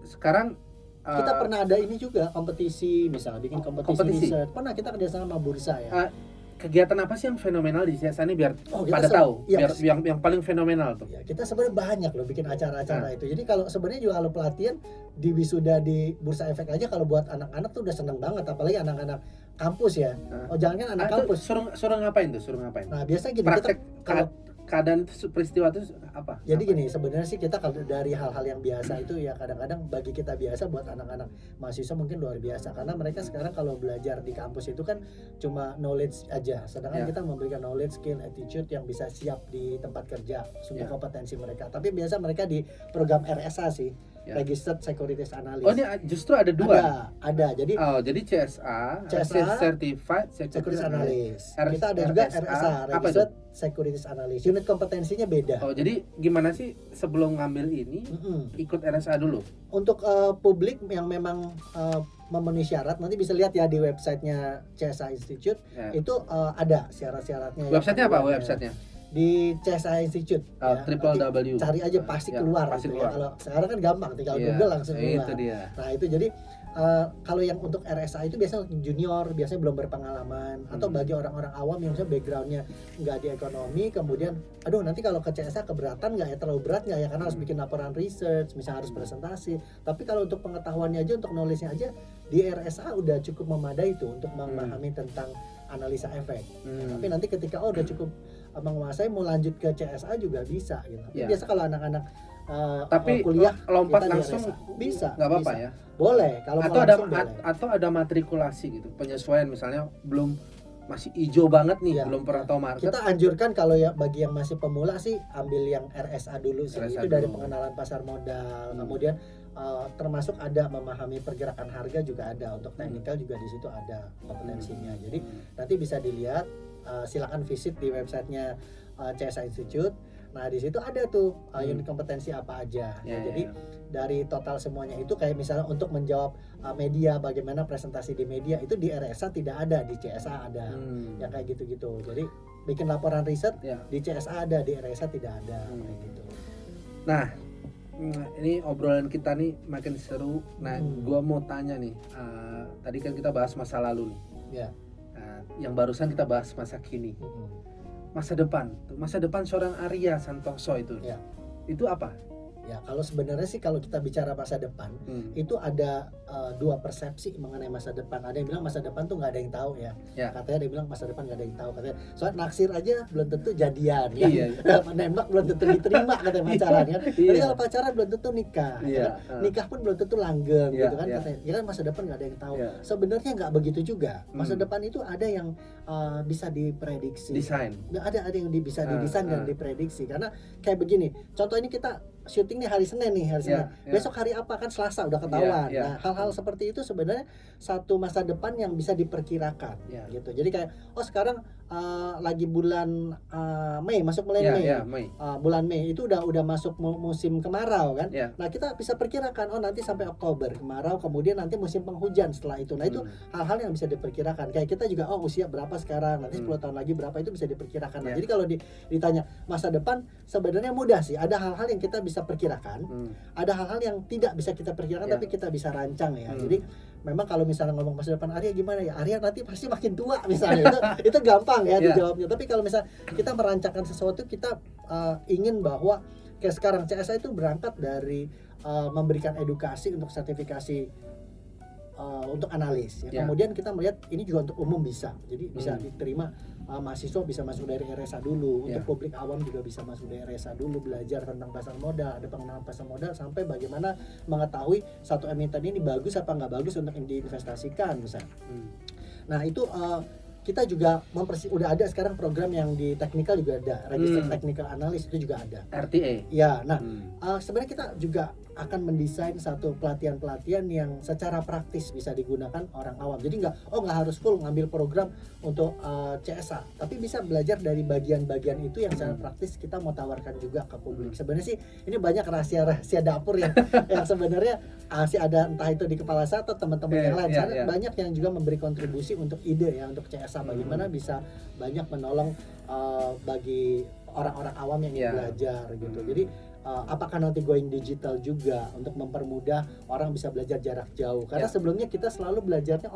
sekarang kita pernah ada ini juga kompetisi, misalnya bikin kompetisi research. Pernah kita kerjasama sama bursa ya. Kegiatan apa sih yang fenomenal di CSA ini biar kita pada tahu, ya, biar yang paling fenomenal tuh? Ya, kita sebenarnya banyak loh bikin acara-acara itu. Jadi kalau sebenarnya juga kalau pelatihan di wisuda di Bursa Efek aja kalau buat anak-anak tuh udah seneng banget, apalagi anak-anak kampus ya. Oh jangan kan anak kampus. Suruh ngapain tuh? Suruh ngapain? Nah biasa gini praktek kita keadaan itu, peristiwa itu apa? Jadi gini, sebenarnya sih kita kalau dari hal-hal yang biasa itu ya kadang-kadang bagi kita biasa, buat anak-anak mahasiswa mungkin luar biasa karena mereka sekarang kalau belajar di kampus itu kan cuma knowledge aja, sedangkan kita memberikan knowledge, skill, attitude yang bisa siap di tempat kerja, sumber kompetensi mereka. Tapi biasa mereka di program RSA sih, Registered Securities Analyst. Oh ini justru ada dua? Ada. Jadi CSA Certified Securities Analyst. Kita ada juga RSA, Registered Securities Analyst. Unit kompetensinya beda. Oh jadi gimana sih sebelum ngambil ini ikut RSA dulu? Untuk publik yang memang memenuhi syarat, nanti bisa lihat ya di websitenya CSA Institute. Itu ada syarat-syaratnya. Websitenya apa websitenya? Di CSA Institute www. Cari aja pasti keluar, keluar. Kalau sekarang kan gampang, tinggal Google langsung keluar. Itu dia. Nah itu jadi kalau yang untuk RSA itu biasanya junior, biasanya belum berpengalaman, atau bagi orang-orang awam yang misalnya backgroundnya nggak di ekonomi, kemudian aduh nanti kalau ke CSA keberatan nggak ya, terlalu berat nggak ya, karena harus bikin laporan research, misalnya harus presentasi. Tapi kalau untuk pengetahuannya aja, untuk knowledge-nya aja di RSA udah cukup memadai tuh untuk memahami tentang analisa efek. Tapi nanti ketika udah cukup menguasai, mau lanjut ke CSA juga bisa gitu. Tapi biasa kalau anak-anak tapi kuliah lompat langsung bisa, nggak apa-apa ya? Boleh. Kalau atau ada matrikulasi gitu, penyesuaian misalnya belum, masih hijau banget nih, belum pernah tahu market. Kita anjurkan kalau ya bagi yang masih pemula sih ambil yang RSA dulu sih. Itu dari pengenalan pasar modal, kemudian termasuk ada memahami pergerakan harga juga ada, untuk teknikal juga di situ ada kompetensinya. Jadi nanti bisa dilihat, silakan visit di websitenya CSA Institute. Nah di situ ada tuh unit kompetensi apa aja. Jadi dari total semuanya itu kayak misalnya untuk menjawab media, bagaimana presentasi di media, itu di RSA tidak ada, di CSA ada. Yang kayak gitu-gitu. Jadi bikin laporan riset di CSA ada, di RSA tidak ada, kayak gitu. Nah ini obrolan kita nih makin seru. Nah gua mau tanya nih, tadi kan kita bahas masa lalu nih. Yang barusan kita bahas masa kini. Masa depan seorang Arya Santoso itu apa? Ya kalau sebenarnya sih kalau kita bicara masa depan itu ada dua persepsi mengenai masa depan. Ada yang bilang masa depan tuh nggak ada yang tahu ya. Katanya ada yang bilang masa depan nggak ada yang tahu. Katanya soal naksir aja belum tentu jadian ya. Nembak belum tentu diterima katanya pacaran kan. Tapi kalau pacaran belum tentu nikah. Nikah pun belum tentu langgeng gitu kan katanya. Ya kan masa depan nggak ada yang tahu. Sebenarnya nggak begitu juga. Masa depan itu ada yang bisa diprediksi. Desain. Ada yang bisa didesain dan diprediksi. Karena kayak begini. Contoh ini kita syuting nih hari Senin. Besok hari apa kan Selasa udah ketahuan. Nah, hal-hal seperti itu sebenarnya satu masa depan yang bisa diperkirakan gitu. Jadi kayak sekarang lagi bulan Mei, masuk mulai Mei. Bulan Mei itu udah masuk musim kemarau kan. Nah, kita bisa perkirakan nanti sampai Oktober kemarau, kemudian nanti musim penghujan setelah itu. Nah, itu hal-hal yang bisa diperkirakan. Kayak kita juga usia berapa sekarang, nanti 10 tahun lagi berapa, itu bisa diperkirakan. Nah, jadi kalau ditanya masa depan sebenarnya mudah sih. Ada hal-hal yang kita bisa perkirakan, ada hal-hal yang tidak bisa kita perkirakan tapi kita bisa rancang ya. Jadi memang kalau misalnya ngomong masa depan Arya gimana ya, Arya nanti pasti makin tua misalnya, itu gampang ya dijawabnya. Tapi kalau misalnya kita merancangkan sesuatu, kita ingin bahwa kayak sekarang CSA itu berangkat dari memberikan edukasi untuk sertifikasi untuk analis ya. Kemudian kita melihat ini juga untuk umum bisa, jadi bisa diterima. Mahasiswa bisa masuk dari RSA dulu, untuk publik awam juga bisa masuk dari RSA dulu, belajar tentang pasar modal, ada pengenalan pasar modal, sampai bagaimana mengetahui satu emiten ini bagus apa nggak bagus untuk diinvestasikan misalnya. Nah itu kita juga udah ada sekarang program yang di teknikal juga ada, Register Technical Analyst itu juga ada. RTA. Ya, nah sebenarnya kita juga akan mendesain satu pelatihan-pelatihan yang secara praktis bisa digunakan orang awam. Jadi nggak harus full ngambil program untuk CSA, tapi bisa belajar dari bagian-bagian itu yang secara praktis kita mau tawarkan juga ke publik. Sebenarnya sih ini banyak rahasia dapur yang sebenarnya masih ada, entah itu di kepala saya atau teman-teman yang lain. Banyak yang juga memberi kontribusi untuk ide ya untuk CSA, bagaimana bisa banyak menolong bagi orang-orang awam yang ingin belajar gitu. Jadi apakah nanti going digital juga untuk mempermudah orang bisa belajar jarak jauh, karena sebelumnya kita selalu belajarnya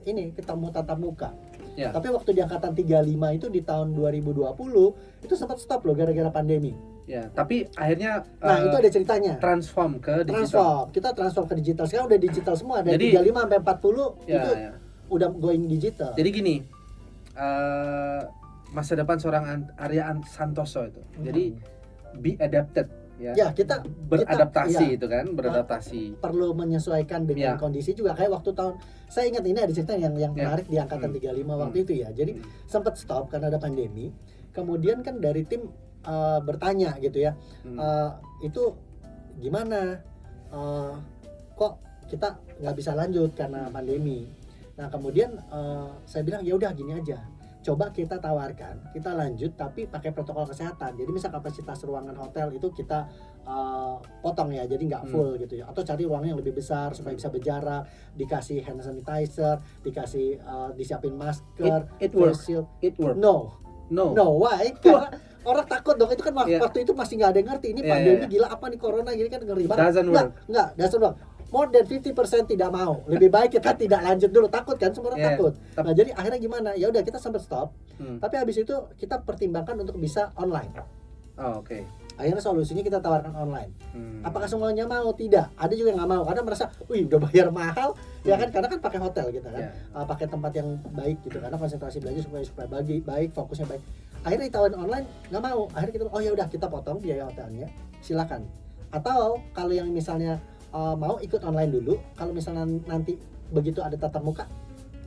ini ketemu tatap muka. Tapi waktu di angkatan 35 itu di tahun 2020 itu sempat stop loh gara-gara pandemi. Tapi akhirnya itu ada ceritanya. Transform ke digital. Kita transform ke digital. Sekarang udah digital semua, dari 35 sampai 40 itu udah going digital. Jadi gini, masa depan seorang Arya Santoso itu. Jadi be adapted. Kita beradaptasi itu kan, beradaptasi. Perlu menyesuaikan dengan kondisi juga. Kayak waktu tahun, saya ingat ini ada cerita yang menarik di angkatan 35 waktu itu ya. Jadi sempat stop karena ada pandemi. Kemudian kan dari tim bertanya gitu ya, itu gimana? Kok kita nggak bisa lanjut karena pandemi? Nah kemudian saya bilang ya udah gini aja. Coba kita tawarkan, kita lanjut tapi pakai protokol kesehatan. Jadi misal kapasitas ruangan hotel itu kita potong ya, jadi nggak full gitu ya. Atau cari ruangan yang lebih besar supaya bisa berjarak, dikasih hand sanitizer, dikasih disiapin masker, face shield. It work. No, why? Karena orang takut dong, itu kan waktu itu masih nggak ada yang ngerti ini pandemi gila apa nih corona gini kan ngeri banget. Doesn't work. More than 50% tidak mau. Lebih baik kita tidak lanjut dulu, takut kan, semua orang takut. Nah, jadi akhirnya gimana? Ya udah kita sempat stop. Tapi habis itu kita pertimbangkan untuk bisa online. Oke. Akhirnya solusinya kita tawarkan online. Apakah semuanya mau? Tidak. Ada juga yang nggak mau karena merasa, wih udah bayar mahal, ya kan? Karena kan pakai hotel gitu kan, pakai tempat yang baik gitu, karena konsentrasi belajar supaya baik, fokusnya baik. Akhirnya ditawarin online, nggak mau. Akhirnya kita, oh ya udah kita potong biaya hotelnya, silakan. Atau kalau yang misalnya mau ikut online dulu, kalau misalnya nanti begitu ada tatap muka,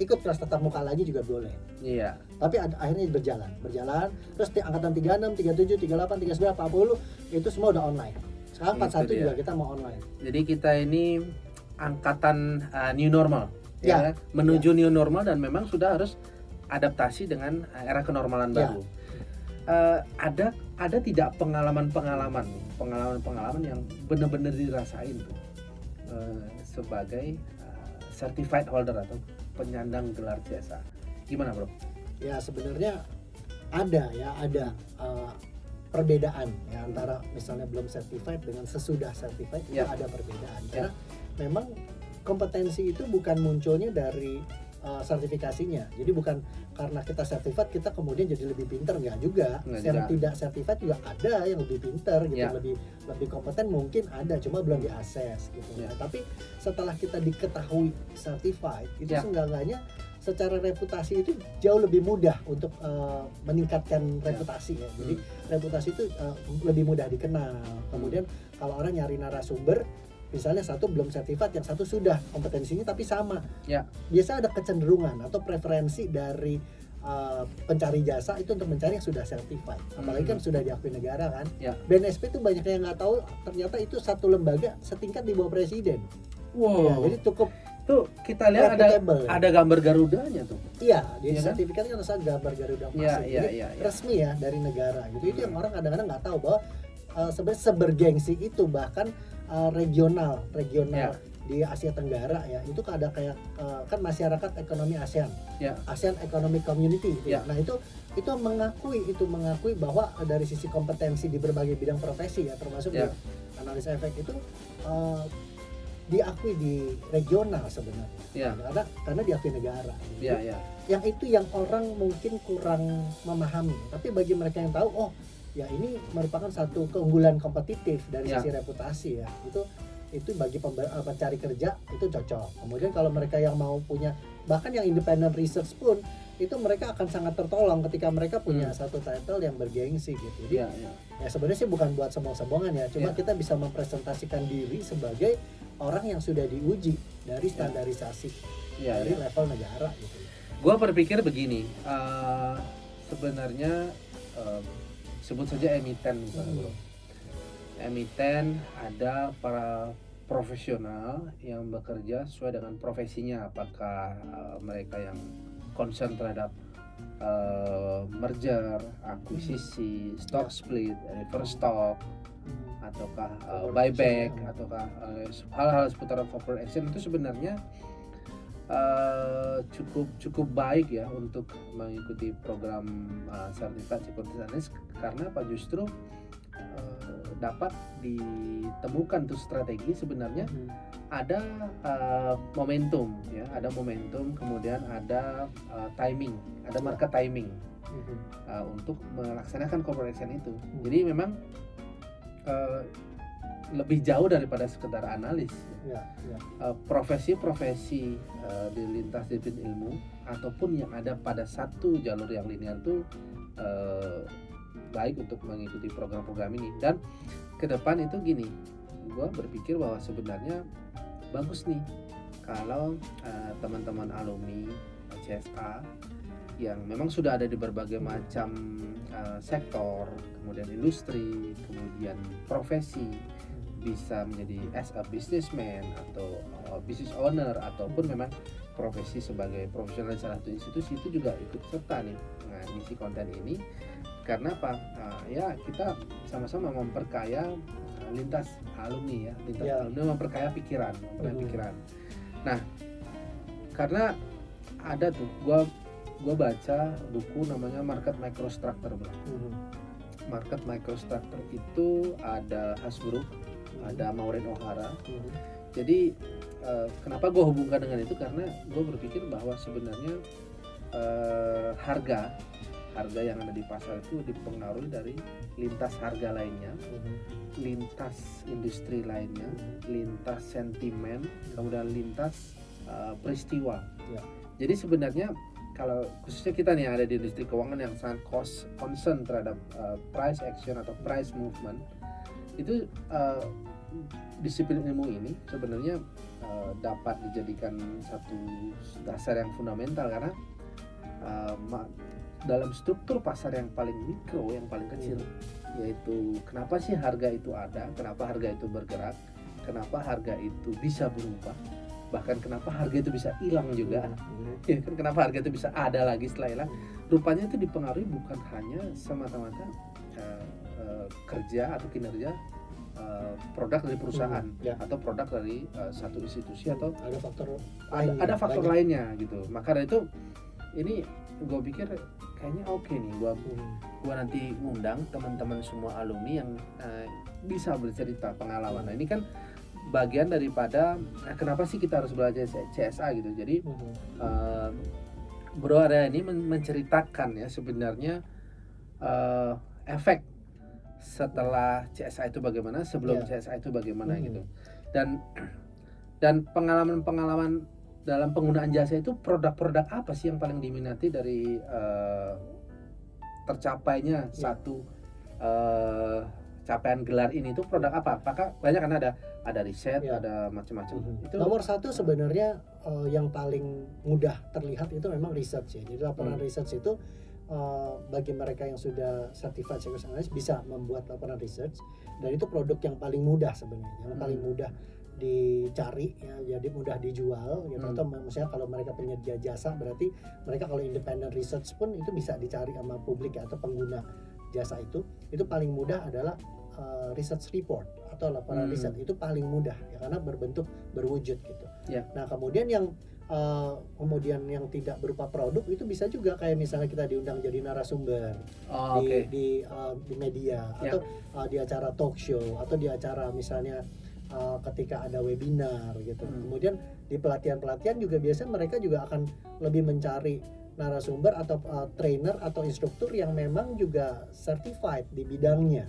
ikut kelas tatap muka lagi juga boleh. Tapi akhirnya berjalan, terus di angkatan 36, 37, 38, 39, 40 itu semua udah online. Sekarang 41 juga kita mau online. Jadi kita ini angkatan new normal, menuju new normal, dan memang sudah harus adaptasi dengan era kenormalan baru. Ada tidak pengalaman yang benar-benar dirasain tuh sebagai certified holder atau penyandang gelar jasa? Gimana bro? Ya sebenarnya ada perbedaan ya antara misalnya belum certified dengan sesudah certified, itu ada perbedaan. Karena memang kompetensi itu bukan munculnya dari sertifikasinya. Jadi bukan karena kita certified kita kemudian jadi lebih pintar, enggak juga. Yang tidak certified juga ada yang lebih pintar gitu, lebih kompeten mungkin ada, cuma belum diakses gitu. Nah, tapi setelah kita diketahui certified itu seenggaknya secara reputasi itu jauh lebih mudah untuk meningkatkan reputasi ya. Jadi reputasi itu lebih mudah dikenal. Kemudian kalau orang nyari narasumber, misalnya satu belum certified, yang satu sudah kompetensinya tapi sama. Biasa ada kecenderungan atau preferensi dari pencari jasa itu untuk mencari yang sudah certified. Apalagi kan sudah diakui negara kan. BNSP itu banyak yang nggak tahu ternyata itu satu lembaga setingkat di bawah presiden. Jadi cukup tuh kita lihat ada gambar Garudanya tuh. Di sertifikatnya ada gambar Garuda masuk. Resmi ya dari negara gitu. Itu yang orang kadang-kadang nggak tahu bahwa sebenarnya sebergengsi itu, bahkan regional di Asia Tenggara ya, itu ada kayak kan masyarakat ekonomi ASEAN, ASEAN Economic Community gitu. Nah itu mengakui bahwa dari sisi kompetensi di berbagai bidang profesi ya, termasuk di analis efek itu diakui di regional sebenarnya, karena diakui negara. Yang itu yang orang mungkin kurang memahami, tapi bagi mereka yang tahu, oh ya ini merupakan satu keunggulan kompetitif dari sisi reputasi ya, itu bagi pencari kerja itu cocok. Kemudian kalau mereka yang mau punya, bahkan yang independent research pun, itu mereka akan sangat tertolong ketika mereka punya satu title yang bergengsi gitu. Jadi ya sebenarnya sih bukan buat sombong-sombongan ya, cuma kita bisa mempresentasikan diri sebagai orang yang sudah diuji dari standarisasi dari level negara gitu. Gua berpikir begini, sebenarnya sebut saja emiten misalnya bro. Emiten ada para profesional yang bekerja sesuai dengan profesinya, apakah mereka yang concern terhadap merger, akuisisi, stock split, reverse stock, ataukah buyback, ataukah hal-hal seputar corporate action, itu sebenarnya cukup baik ya untuk mengikuti program Certified Securities Analyst. Karena apa? Justru dapat ditemukan tuh strategi sebenarnya ada momentum ya, ada momentum, kemudian ada timing, ada market timing untuk melaksanakan corporate action itu. Jadi memang lebih jauh daripada sekedar analis. Profesi-profesi di lintas disiplin ilmu ataupun yang ada pada satu jalur yang linear itu baik untuk mengikuti program-program ini. Dan ke depan itu gini, gue berpikir bahwa sebenarnya bagus nih kalau teman-teman alumni CSA yang memang sudah ada di berbagai macam sektor, kemudian industri, kemudian profesi, bisa menjadi as a businessman atau business owner, ataupun memang profesi sebagai profesional di salah satu institusi, itu juga ikut serta nih ngisi konten ini. Karena apa? Ya kita sama-sama memperkaya lintas alumni ya, alumni memperkaya pikiran. Nah, karena ada tuh, gua baca buku namanya Market Microstructure, bro. Market Microstructure itu ada Hasbro, ada Maureen O'Hara. Jadi kenapa gue hubungkan dengan itu, karena gue berpikir bahwa sebenarnya harga yang ada di pasar itu dipengaruhi dari lintas harga lainnya, lintas industri lainnya, lintas sentimen, kemudian lintas peristiwa. Jadi sebenarnya kalau khususnya kita nih yang ada di industri keuangan yang sangat concern terhadap price action atau price movement, itu disiplin ilmu ini sebenarnya dapat dijadikan satu dasar yang fundamental, karena dalam struktur pasar yang paling mikro, yang paling kecil, yaitu kenapa sih harga itu ada, kenapa harga itu bergerak, kenapa harga itu bisa berubah, bahkan kenapa harga itu bisa hilang juga, ya kan, kenapa harga itu bisa ada lagi setelah hilang. Rupanya itu dipengaruhi bukan hanya semata-mata kerja atau kinerja produk dari perusahaan atau produk dari satu institusi, atau ada faktor lainnya gitu. Maka dari itu ini gue pikir kayaknya oke nih, gue nanti ngundang teman-teman semua alumni yang bisa bercerita pengalaman. Nah, ini kan bagian daripada kenapa sih kita harus belajar CSA gitu. Jadi Bro Arya ini menceritakan ya sebenarnya efek setelah CSA itu bagaimana, sebelum CSA itu bagaimana gitu. Dan pengalaman-pengalaman dalam penggunaan jasa itu, produk-produk apa sih yang paling diminati dari tercapainya satu capaian gelar ini, itu produk apa? Apakah banyak, kan ada riset, ada macam-macam. Itu nomor satu sebenarnya yang paling mudah terlihat itu memang research ya. Jadi laporan research itu bagi mereka yang sudah certified securities analyst bisa membuat laporan research, dan itu produk yang paling mudah sebenarnya, yang paling mudah dicari ya, jadi mudah dijual gitu. Atau maksudnya kalau mereka penyedia jasa, berarti mereka kalau independent research pun itu bisa dicari sama publik ya, atau pengguna jasa itu paling mudah adalah research report atau laporan riset. Itu paling mudah ya, karena berbentuk berwujud gitu. Nah kemudian yang tidak berupa produk itu bisa juga kayak misalnya kita diundang jadi narasumber di media, atau di acara talk show, atau di acara misalnya ketika ada webinar gitu. Kemudian di pelatihan-pelatihan juga biasanya mereka juga akan lebih mencari narasumber atau trainer atau instruktur yang memang juga certified di bidangnya.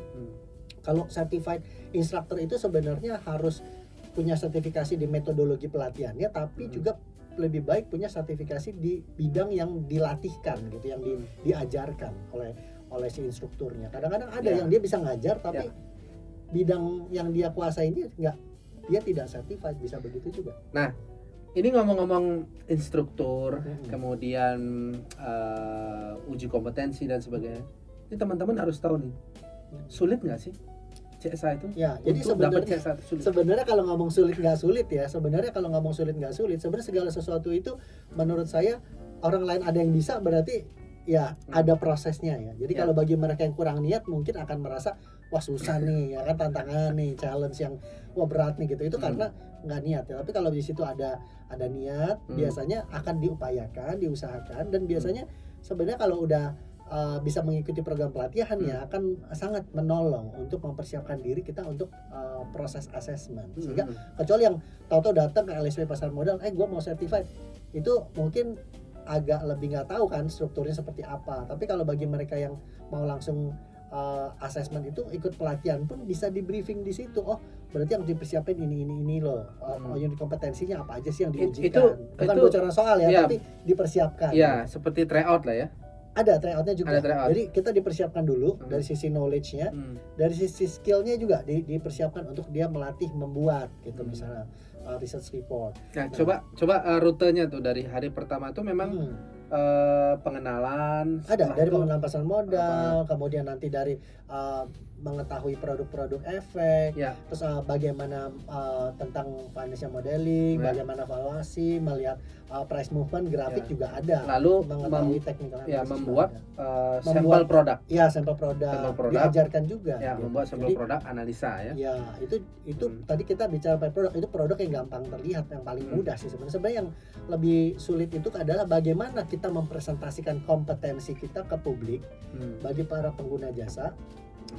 Kalau certified instructor itu sebenarnya harus punya sertifikasi di metodologi pelatihannya, tapi juga lebih baik punya sertifikasi di bidang yang dilatihkan gitu, yang diajarkan oleh si instrukturnya. Kadang-kadang ada yang dia bisa ngajar tapi bidang yang dia kuasai ini dia tidak certified, bisa begitu juga. Nah, ini ngomong-ngomong instruktur, kemudian uji kompetensi dan sebagainya. Ini teman-teman harus tahu nih, sulit nggak sih CSA itu? Ya, jadi sebenarnya kalau ngomong sulit nggak sulit ya, sebenarnya segala sesuatu itu menurut saya orang lain ada yang bisa, berarti ya ada prosesnya ya. Jadi kalau bagi mereka yang kurang niat mungkin akan merasa wah susah nih ya kan, tantangan nih, challenge yang wah berat nih gitu. Itu karena nggak niat ya. Tapi kalau di situ ada niat, biasanya akan diupayakan, diusahakan, dan biasanya sebenarnya kalau udah bisa mengikuti program pelatihan ya akan sangat menolong untuk mempersiapkan diri kita untuk proses assessment. Sehingga kecuali yang tahu-tahu datang ke LSP pasar modal, gue mau certified, itu mungkin agak lebih nggak tahu kan strukturnya seperti apa. Tapi kalau bagi mereka yang mau langsung assessment itu ikut pelatihan pun bisa di briefing di situ. Oh, berarti yang dipersiapin ini loh. Yang kompetensinya apa aja sih yang diujikan. Bukan bocoran soal ya, tapi dipersiapkan. Ya, seperti tryout lah ya. Ada tryoutnya juga. Jadi kita dipersiapkan dulu dari sisi knowledge-nya, dari sisi skill-nya juga dipersiapkan untuk dia melatih membuat gitu misalnya research report. Nah, coba rutenya tuh dari hari pertama tuh memang pengenalan. Ada dari pengenalan pasar modal, kemudian nanti dari mengetahui produk-produk efek, terus bagaimana tentang financial modeling, bagaimana valuasi, melihat price movement, grafik juga ada. Lalu mengetahui teknikal membuat sampel produk. Ya, sampel produk. Diajarkan juga. Ya, gitu. Membuat sampel produk analisa ya. Ya, itu tadi kita bicara produk, itu produk yang gampang terlihat, yang paling mudah sih sebenarnya. Sebenarnya yang lebih sulit itu adalah bagaimana kita mempresentasikan kompetensi kita ke publik bagi para pengguna jasa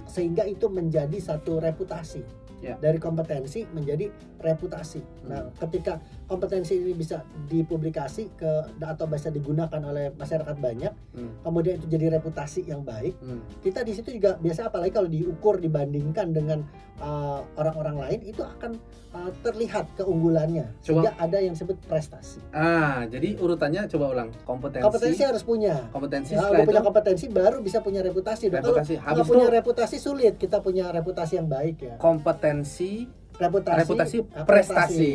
sehingga itu menjadi satu reputasi. Dari kompetensi menjadi reputasi. Nah, ketika kompetensi ini bisa dipublikasi atau bisa digunakan oleh masyarakat banyak, kemudian itu jadi reputasi yang baik. Kita di situ juga biasa, apalagi kalau diukur dibandingkan dengan orang-orang lain, itu akan terlihat keunggulannya. Sehingga ada yang disebut prestasi. Jadi urutannya coba ulang. Kompetensi harus punya. Kompetensi setelah punya kompetensi baru bisa punya reputasi. Kalau nggak punya reputasi sulit kita punya reputasi yang baik ya. Kompetensi, reputasi, prestasi.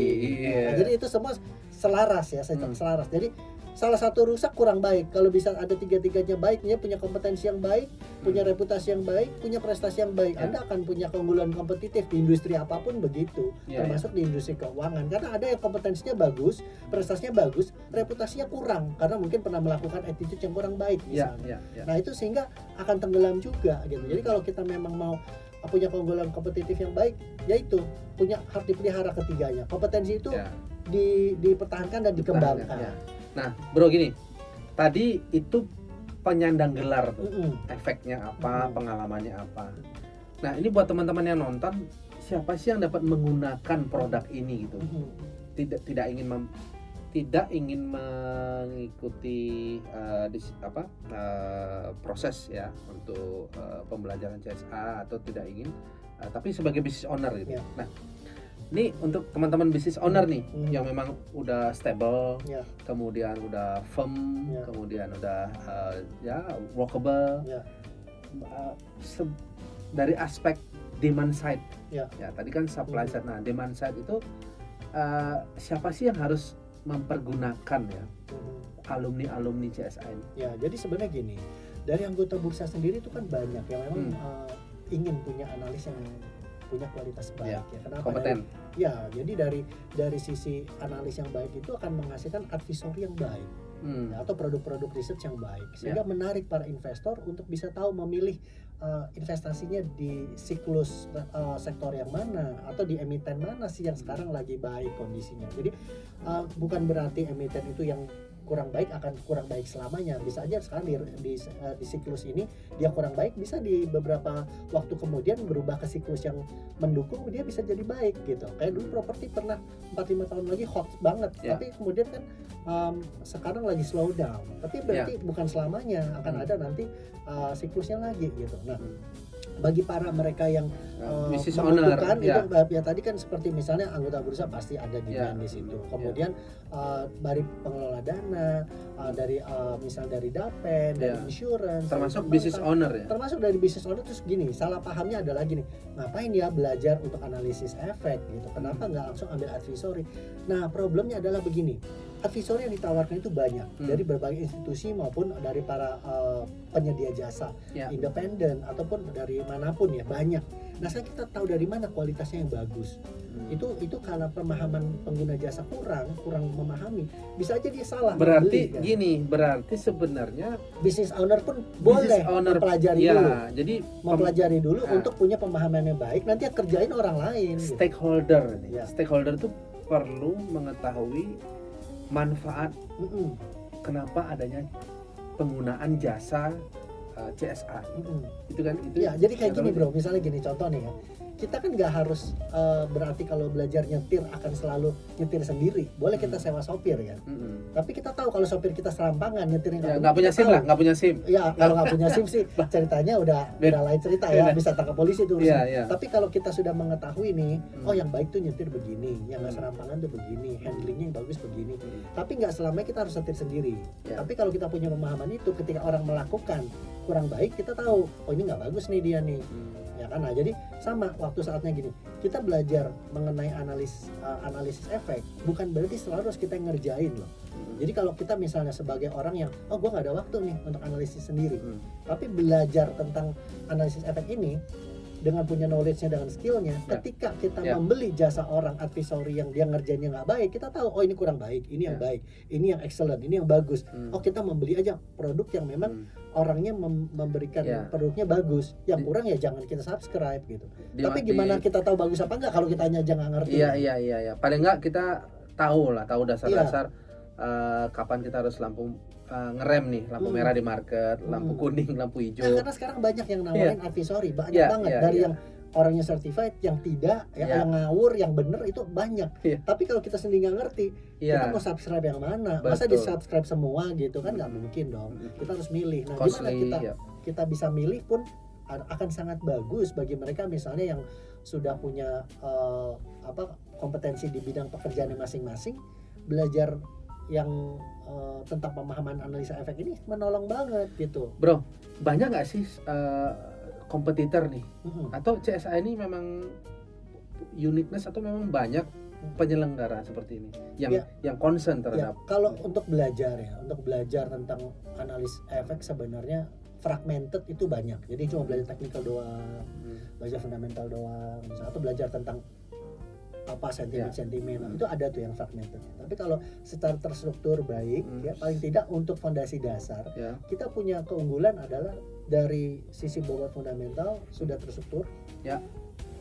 Nah, jadi itu semua selaras ya, selaras. Jadi salah satu rusak kurang baik. Kalau bisa ada tiga-tiganya baik, dia punya kompetensi yang baik, punya reputasi yang baik, punya prestasi yang baik, Anda akan punya keunggulan kompetitif di industri apapun begitu, termasuk di industri keuangan. Karena ada yang kompetensinya bagus, prestasinya bagus, reputasinya kurang karena mungkin pernah melakukan attitude yang kurang baik misalnya. Nah, itu sehingga akan tenggelam juga gitu. Jadi kalau kita memang mau punya keunggulan kompetitif yang baik, yaitu harus dipelihara ketiganya. Kompetensi itu dipertahankan dan dikembangkan. Nah, bro, gini, tadi itu penyandang gelar tuh, efeknya apa, pengalamannya apa. Nah, ini buat teman-teman yang nonton, siapa sih yang dapat menggunakan produk ini gitu? Tidak ingin mengikuti proses ya untuk pembelajaran CSA atau tidak ingin, tapi sebagai business owner gitu. Nah, ini untuk teman-teman business owner nih yang memang udah stable, kemudian udah firm, kemudian udah workable. Dari aspek demand side, ya tadi kan supply side. Nah, demand side itu siapa sih yang harus mempergunakan ya alumni CSA ini? Ya, jadi sebenarnya gini, dari anggota bursa sendiri itu kan banyak yang memang ingin punya analis yang punya kualitas baik Kenapa? Kompeten. Jadi dari sisi analis yang baik itu akan menghasilkan advisory yang baik. Atau produk-produk research yang baik sehingga menarik para investor untuk bisa tahu memilih investasinya di siklus sektor yang mana atau di emiten mana sih yang sekarang lagi baik kondisinya. Jadi bukan berarti emiten itu yang kurang baik akan kurang baik selamanya. Bisa aja sekarang di siklus ini dia kurang baik, bisa di beberapa waktu kemudian berubah ke siklus yang mendukung, dia bisa jadi baik gitu. Kayak dulu properti pernah 4-5 tahun lagi hot banget, tapi kemudian kan sekarang lagi slow down. Tapi berarti bukan selamanya, akan ada nanti siklusnya lagi gitu. Nah, bagi para mereka yang membutuhkan itu ya tadi kan seperti misalnya anggota bursa pasti ada demand di situ. Kemudian dari pengelola dana, dari misal dari Dapen, dari insurance, termasuk business owner ya. Termasuk dari business owner. Terus gini, salah pahamnya adalah gini, ngapain ya belajar untuk analisis efek gitu? Kenapa nggak langsung ambil advisory? Nah, problemnya adalah begini. Advisory yang ditawarkan itu banyak dari berbagai institusi maupun dari para penyedia jasa independen ataupun dari manapun ya, banyak. Nah, kita tahu dari mana kualitasnya yang bagus. Itu karena pemahaman pengguna jasa kurang memahami. Bisa aja dia salah. Berarti kan? Gini, berarti sebenarnya business owner pun boleh mempelajari dulu. Jadi mempelajari dulu untuk punya pemahaman yang baik, nanti kerjain orang lain. Stakeholder Stakeholder itu perlu mengetahui manfaat kenapa adanya penggunaan jasa CSA. Mm-mm. Itu kan itu. Ya, jadi kayak nggak gini tahu bro, misalnya gini contoh nih ya, kita kan nggak harus berarti kalau belajar nyetir akan selalu nyetir sendiri, boleh kita sewa sopir kan. Tapi kita tahu kalau sopir kita serampangan nyetirnya Ya, nggak punya SIM lah, nggak punya SIM. Ya kalau nggak punya SIM sih ceritanya udah lain cerita ya, bisa tangkap polisi tuh. Iya. Tapi kalau kita sudah mengetahui nih, oh yang baik tuh nyetir begini, yang nggak serampangan tuh begini, handlingnya yang bagus begini. Tapi nggak selamanya kita harus nyetir sendiri. Ya. Tapi kalau kita punya pemahaman itu, ketika orang melakukan kurang baik, kita tahu, oh ini nggak bagus nih dia nih. Ya kan, nah jadi sama waktu saatnya gini, kita belajar mengenai analisis efek bukan berarti selalu harus kita yang ngerjain loh. Jadi kalau kita misalnya sebagai orang yang gue nggak ada waktu nih untuk analisis sendiri, tapi belajar tentang analisis efek ini dengan punya knowledge-nya, dengan skill-nya, ketika kita membeli jasa orang advisory yang dia ngerjainnya nggak baik, kita tahu oh ini kurang baik, ini yang baik, ini yang excellent, ini yang bagus. Oh kita membeli aja produk yang memang orangnya memberikan produknya bagus, yang kurang ya jangan kita subscribe gitu. Tapi gimana kita tahu bagus apa enggak kalau kita hanya jangan ngerti? Iya. Paling enggak kita tahu dasar-dasar kapan kita harus ngerem nih, lampu merah di market, lampu kuning, lampu hijau. Nah, karena sekarang banyak yang nawarin advisory, banyak banget dari yang orangnya certified, yang tidak, yang ngawur, yang bener itu banyak. Tapi kalau kita sendiri nggak ngerti, kita mau subscribe yang mana? Masa di subscribe semua gitu kan nggak mungkin dong. Kita harus milih. Nah, gimana kita bisa milih pun akan sangat bagus bagi mereka misalnya yang sudah punya kompetensi di bidang pekerjaannya masing-masing, belajar yang tentang pemahaman analisa efek ini menolong banget gitu. Bro, banyak nggak sih kompetitor nih? Atau CSA ini memang uniqueness atau memang banyak penyelenggara seperti ini yang concern terhadap? Kalau untuk belajar tentang analis efek sebenarnya fragmented itu banyak. Jadi cuma belajar technical doang, belajar fundamental doang, atau belajar tentang sentimen itu ada tuh yang fragmented. Tapi kalau secara terstruktur baik paling tidak untuk fondasi dasar kita punya keunggulan adalah dari sisi bobot fundamental sudah terstruktur,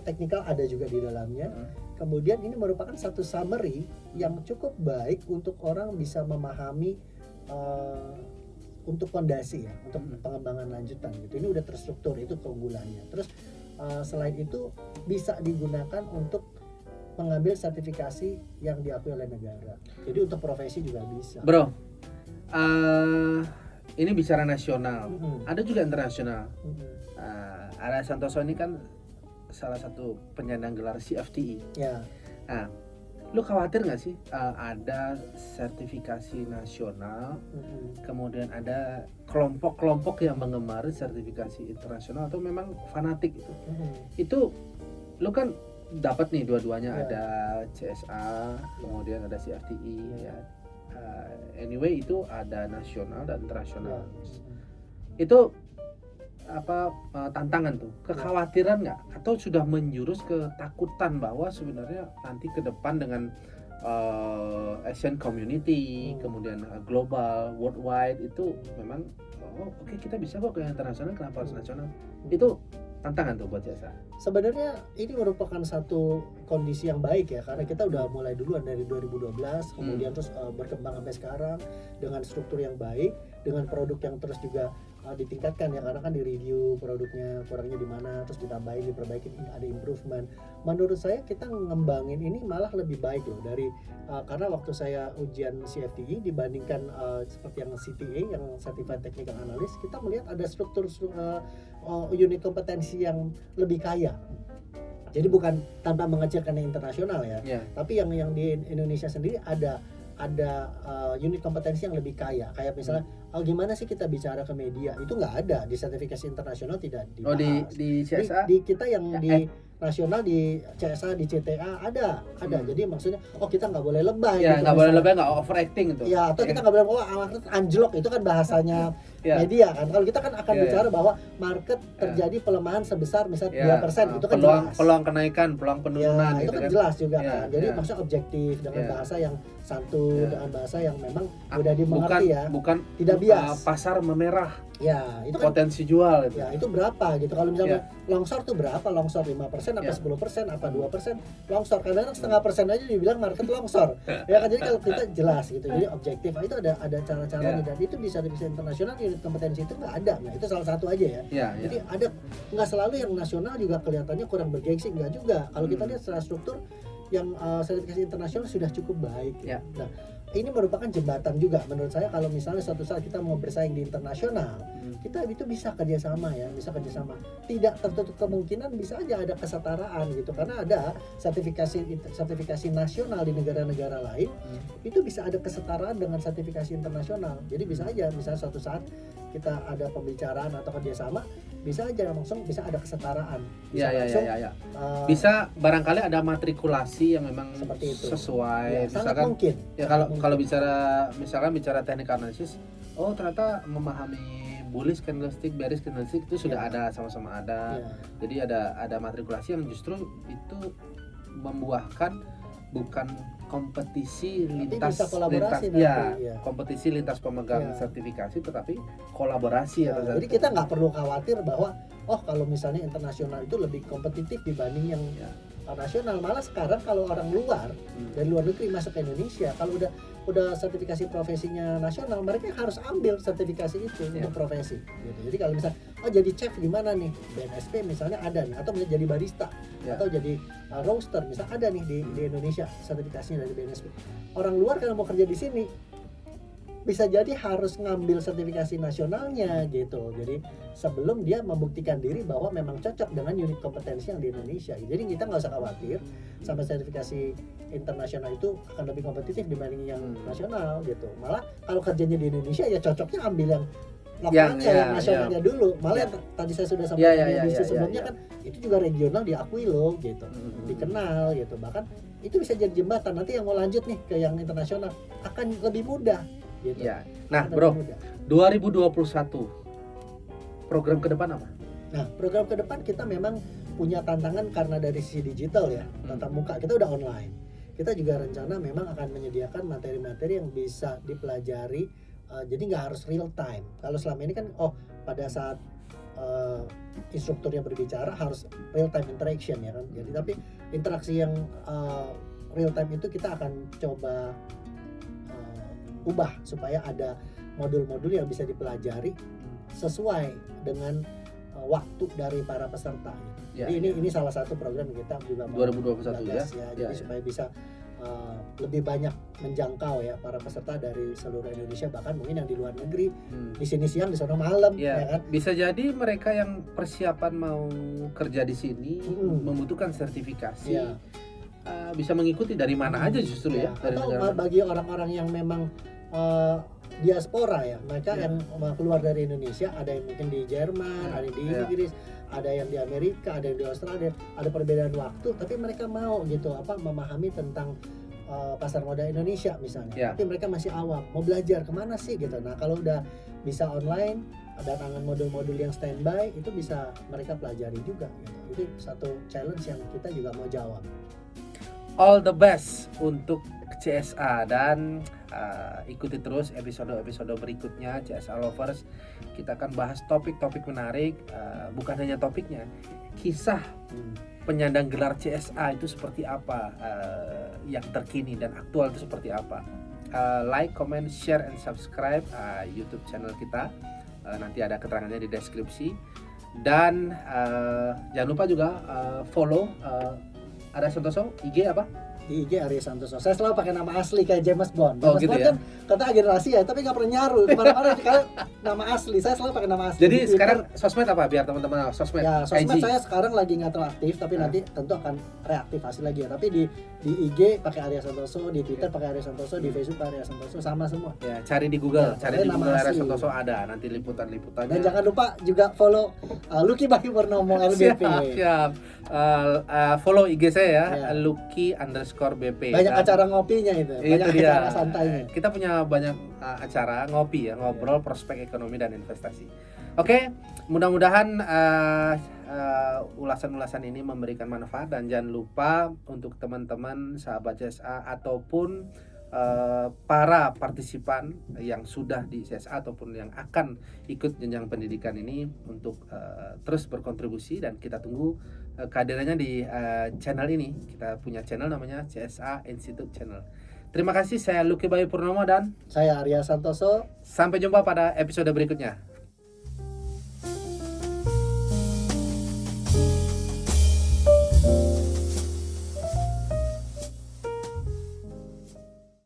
teknikal ada juga di dalamnya. Kemudian ini merupakan satu summary yang cukup baik untuk orang bisa memahami untuk fondasi untuk pengembangan lanjutan gitu. Ini udah terstruktur, itu keunggulannya. Terus selain itu bisa digunakan untuk mengambil sertifikasi yang diakui oleh negara. Jadi untuk profesi juga bisa. Bro, ini bicara nasional, ada juga internasional. Ada Santoso ini kan salah satu penyandang gelar CFTI. Nah, lu khawatir nggak sih ada sertifikasi nasional, kemudian ada kelompok-kelompok yang mengemari sertifikasi internasional atau memang fanatik itu? Itu lu kan dapat nih dua-duanya, ada CSA, kemudian ada CFTI anyway itu ada nasional dan internasional. Itu tantangan tuh, kekhawatiran nggak atau sudah menjurus ketakutan bahwa sebenarnya nanti ke depan dengan Asian community, kemudian global, worldwide itu memang oke, kita bisa kok ke internasional, kenapa harus nasional? Itu tantangan tuh buat jasa. Sebenarnya ini merupakan satu kondisi yang baik ya, karena kita udah mulai duluan dari 2012 kemudian terus berkembang sampai sekarang dengan struktur yang baik, dengan produk yang terus juga ditingkatkan ya, karena kan di review produknya kurangnya di mana, terus ditambahin, diperbaikin, ada improvement. Menurut saya kita ngembangin ini malah lebih baik loh dari karena waktu saya ujian CFTI dibandingkan seperti yang CTA yang Certified Technical Analyst, kita melihat ada struktur unit kompetensi yang lebih kaya. Jadi bukan tanpa mengecilkan yang internasional ya, tapi yang di Indonesia sendiri ada unit kompetensi yang lebih kaya. Kayak misalnya gimana sih kita bicara ke media, itu nggak ada di sertifikasi internasional, tidak dibahas. Di CSA di kita yang di nasional, di CSA, di CTA ada. Jadi maksudnya kita nggak boleh lebay ya, gitu, nggak boleh lebay, nggak overacting itu ya, atau kita nggak boleh market anjlok, itu kan bahasanya media kan. Kalau kita kan akan bicara bahwa market terjadi pelemahan sebesar misalnya 2%, itu kan peluang kenaikan, peluang penurunan itu gitu kan jelas juga kan. Jadi maksudnya objektif dengan bahasa yang santun, dengan bahasa yang memang mudah dimengerti bukan tidak bias. Pasar memerah, itu kan potensi jual itu. Itu berapa gitu. Kalau misalnya longsor tuh berapa? Longsor 5% apa 10% apa 2%? Longsor kadang-kadang 0,5% aja dibilang market longsor. Ya kan, jadi kalau kita jelas gitu. Jadi objektif. Itu ada cara-caranya dan itu di sertifikasi internasional unit kompetensi itu nggak ada. Nah, itu salah satu aja ya. Ya, Jadi ya. ada, nggak selalu yang nasional juga kelihatannya kurang bergengsi, nggak juga. Kalau kita lihat secara struktur yang sertifikasi internasional sudah cukup baik. Ya. Nah, ini merupakan jembatan juga menurut saya kalau misalnya suatu saat kita mau bersaing di internasional, kita itu bisa kerjasama ya, bisa kerjasama. Tidak tertutup kemungkinan bisa aja ada kesetaraan gitu, karena ada sertifikasi nasional di negara-negara lain itu bisa ada kesetaraan dengan sertifikasi internasional. Jadi bisa aja misalnya suatu saat kita ada pembicaraan atau kerjasama, bisa aja langsung bisa ada kesetaraan. Bisa langsung, Bisa barangkali ada matrikulasi yang memang seperti itu. sesuai. Ya, sangat Misalkan mungkin. ya kalau bicara teknik analisis, oh ternyata memahami bullish candlestick, bearish candlestick itu sudah ada, sama-sama ada. Ya. Jadi ada matrikulasi yang justru itu membuahkan bukan kompetisi lintas bisa kolaborasi nanti, ya. kompetisi lintas pemegang Ya. sertifikasi, tetapi kolaborasi. Nah, jadi kita nggak perlu khawatir bahwa kalau misalnya internasional itu lebih kompetitif dibanding yang nasional. Malah sekarang kalau orang luar dari luar negeri masuk ke Indonesia, kalau udah sertifikasi profesinya nasional, mereka harus ambil sertifikasi itu untuk profesi gitu. Jadi kalau misalnya jadi chef gimana nih, BNSP misalnya ada nih, atau misalnya jadi barista atau jadi roaster misalnya ada nih di Indonesia sertifikasinya dari BNSP. Orang luar kalau mau kerja di sini bisa jadi harus ngambil sertifikasi nasionalnya gitu. Jadi sebelum dia membuktikan diri bahwa memang cocok dengan unit kompetensi yang di Indonesia. Jadi kita nggak usah khawatir sama sertifikasi internasional itu akan lebih kompetitif dibanding yang nasional gitu. Malah kalau kerjanya di Indonesia ya cocoknya ambil yang lokalnya, yang nasionalnya dulu. Malah yang tadi saya sudah sampaikan di edisi sebelumnya kan itu juga regional diakui loh gitu, dikenal gitu. Bahkan itu bisa jadi jembatan nanti yang mau lanjut nih ke yang internasional akan lebih mudah. Gitu. Ya. Nah, Bro, 2021 program ke depan apa? Nah, program ke depan kita memang punya tantangan karena dari sisi digital ya, tatap muka kita udah online. Kita juga rencana memang akan menyediakan materi-materi yang bisa dipelajari, jadi nggak harus real time. Kalau selama ini kan, pada saat instrukturnya berbicara harus real time interaction ya kan. Jadi tapi interaksi yang real time itu kita akan coba ubah supaya ada modul-modul yang bisa dipelajari sesuai dengan waktu dari para peserta. Jadi ini salah satu program kita juga 2021 ya. Jadi supaya bisa lebih banyak menjangkau ya para peserta dari seluruh Indonesia, bahkan mungkin yang di luar negeri. Di sini siang, di sana malam ya kan. Bisa jadi mereka yang persiapan mau kerja di sini membutuhkan sertifikasi. Bisa mengikuti dari mana aja justru ya. Dari atau bagi orang-orang yang memang diaspora ya, mereka yang keluar dari Indonesia, ada yang mungkin di Jerman, ada di Inggris, ada yang di Amerika, ada yang di Australia, ada perbedaan waktu, tapi mereka mau gitu memahami tentang pasar modal Indonesia misalnya, tapi mereka masih awam, mau belajar kemana sih gitu. Nah kalau udah bisa online, ada tangan modul-modul yang standby, itu bisa mereka pelajari juga gitu. Itu satu challenge yang kita juga mau jawab. All the best untuk CSA dan ikuti terus episode-episode berikutnya CSA Lovers. Kita akan bahas topik-topik menarik, bukan hanya topiknya, kisah penyandang gelar CSA itu seperti apa, yang terkini dan aktual itu seperti apa. Like, comment, share, and subscribe YouTube channel kita. Nanti ada keterangannya di deskripsi. Dan jangan lupa juga follow Arya Santoso, IG apa? Di IG Arya Santoso. Saya selalu pakai nama asli kayak James Bond. Oh, James gitu Bond ya? kan kata agen rahasia, tapi nggak pernah nyaru. Kemana-mana kalian nama asli. Saya selalu pakai nama asli. Jadi Di sekarang sosmed apa? Biar teman-teman sosmed. Ya, sosmed IG. saya sekarang lagi nggak terlalu aktif, tapi nanti tentu akan reaktivasi lagi ya. Tapi di IG pakai Arya Santoso, di Twitter pakai Arya Santoso, di Facebook Arya Santoso, sama semua. Ya, cari di Google, Ya, cari di nama Google Arya asli. Santoso ada nanti liputan-liputannya. Dan jangan lupa juga follow Lucky Bayu Purnomo LBP. Siap. Follow IG saya Ya. Lucky_BP. Banyak Dan acara ngopinya itu, banyak itu dia. acara santainya. Kita punya banyak acara ngopi ya, ngobrol prospek ekonomi dan investasi. Oke, mudah-mudahan ulasan-ulasan ini memberikan manfaat, dan jangan lupa untuk teman-teman sahabat CSA ataupun para partisipan yang sudah di CSA ataupun yang akan ikut jenjang pendidikan ini untuk terus berkontribusi, dan kita tunggu kehadirannya di channel ini. Kita punya channel namanya CSA Institute Channel. Terima kasih, saya Lucky Bayu Purnomo dan Saya Arya Santoso. sampai jumpa pada episode berikutnya.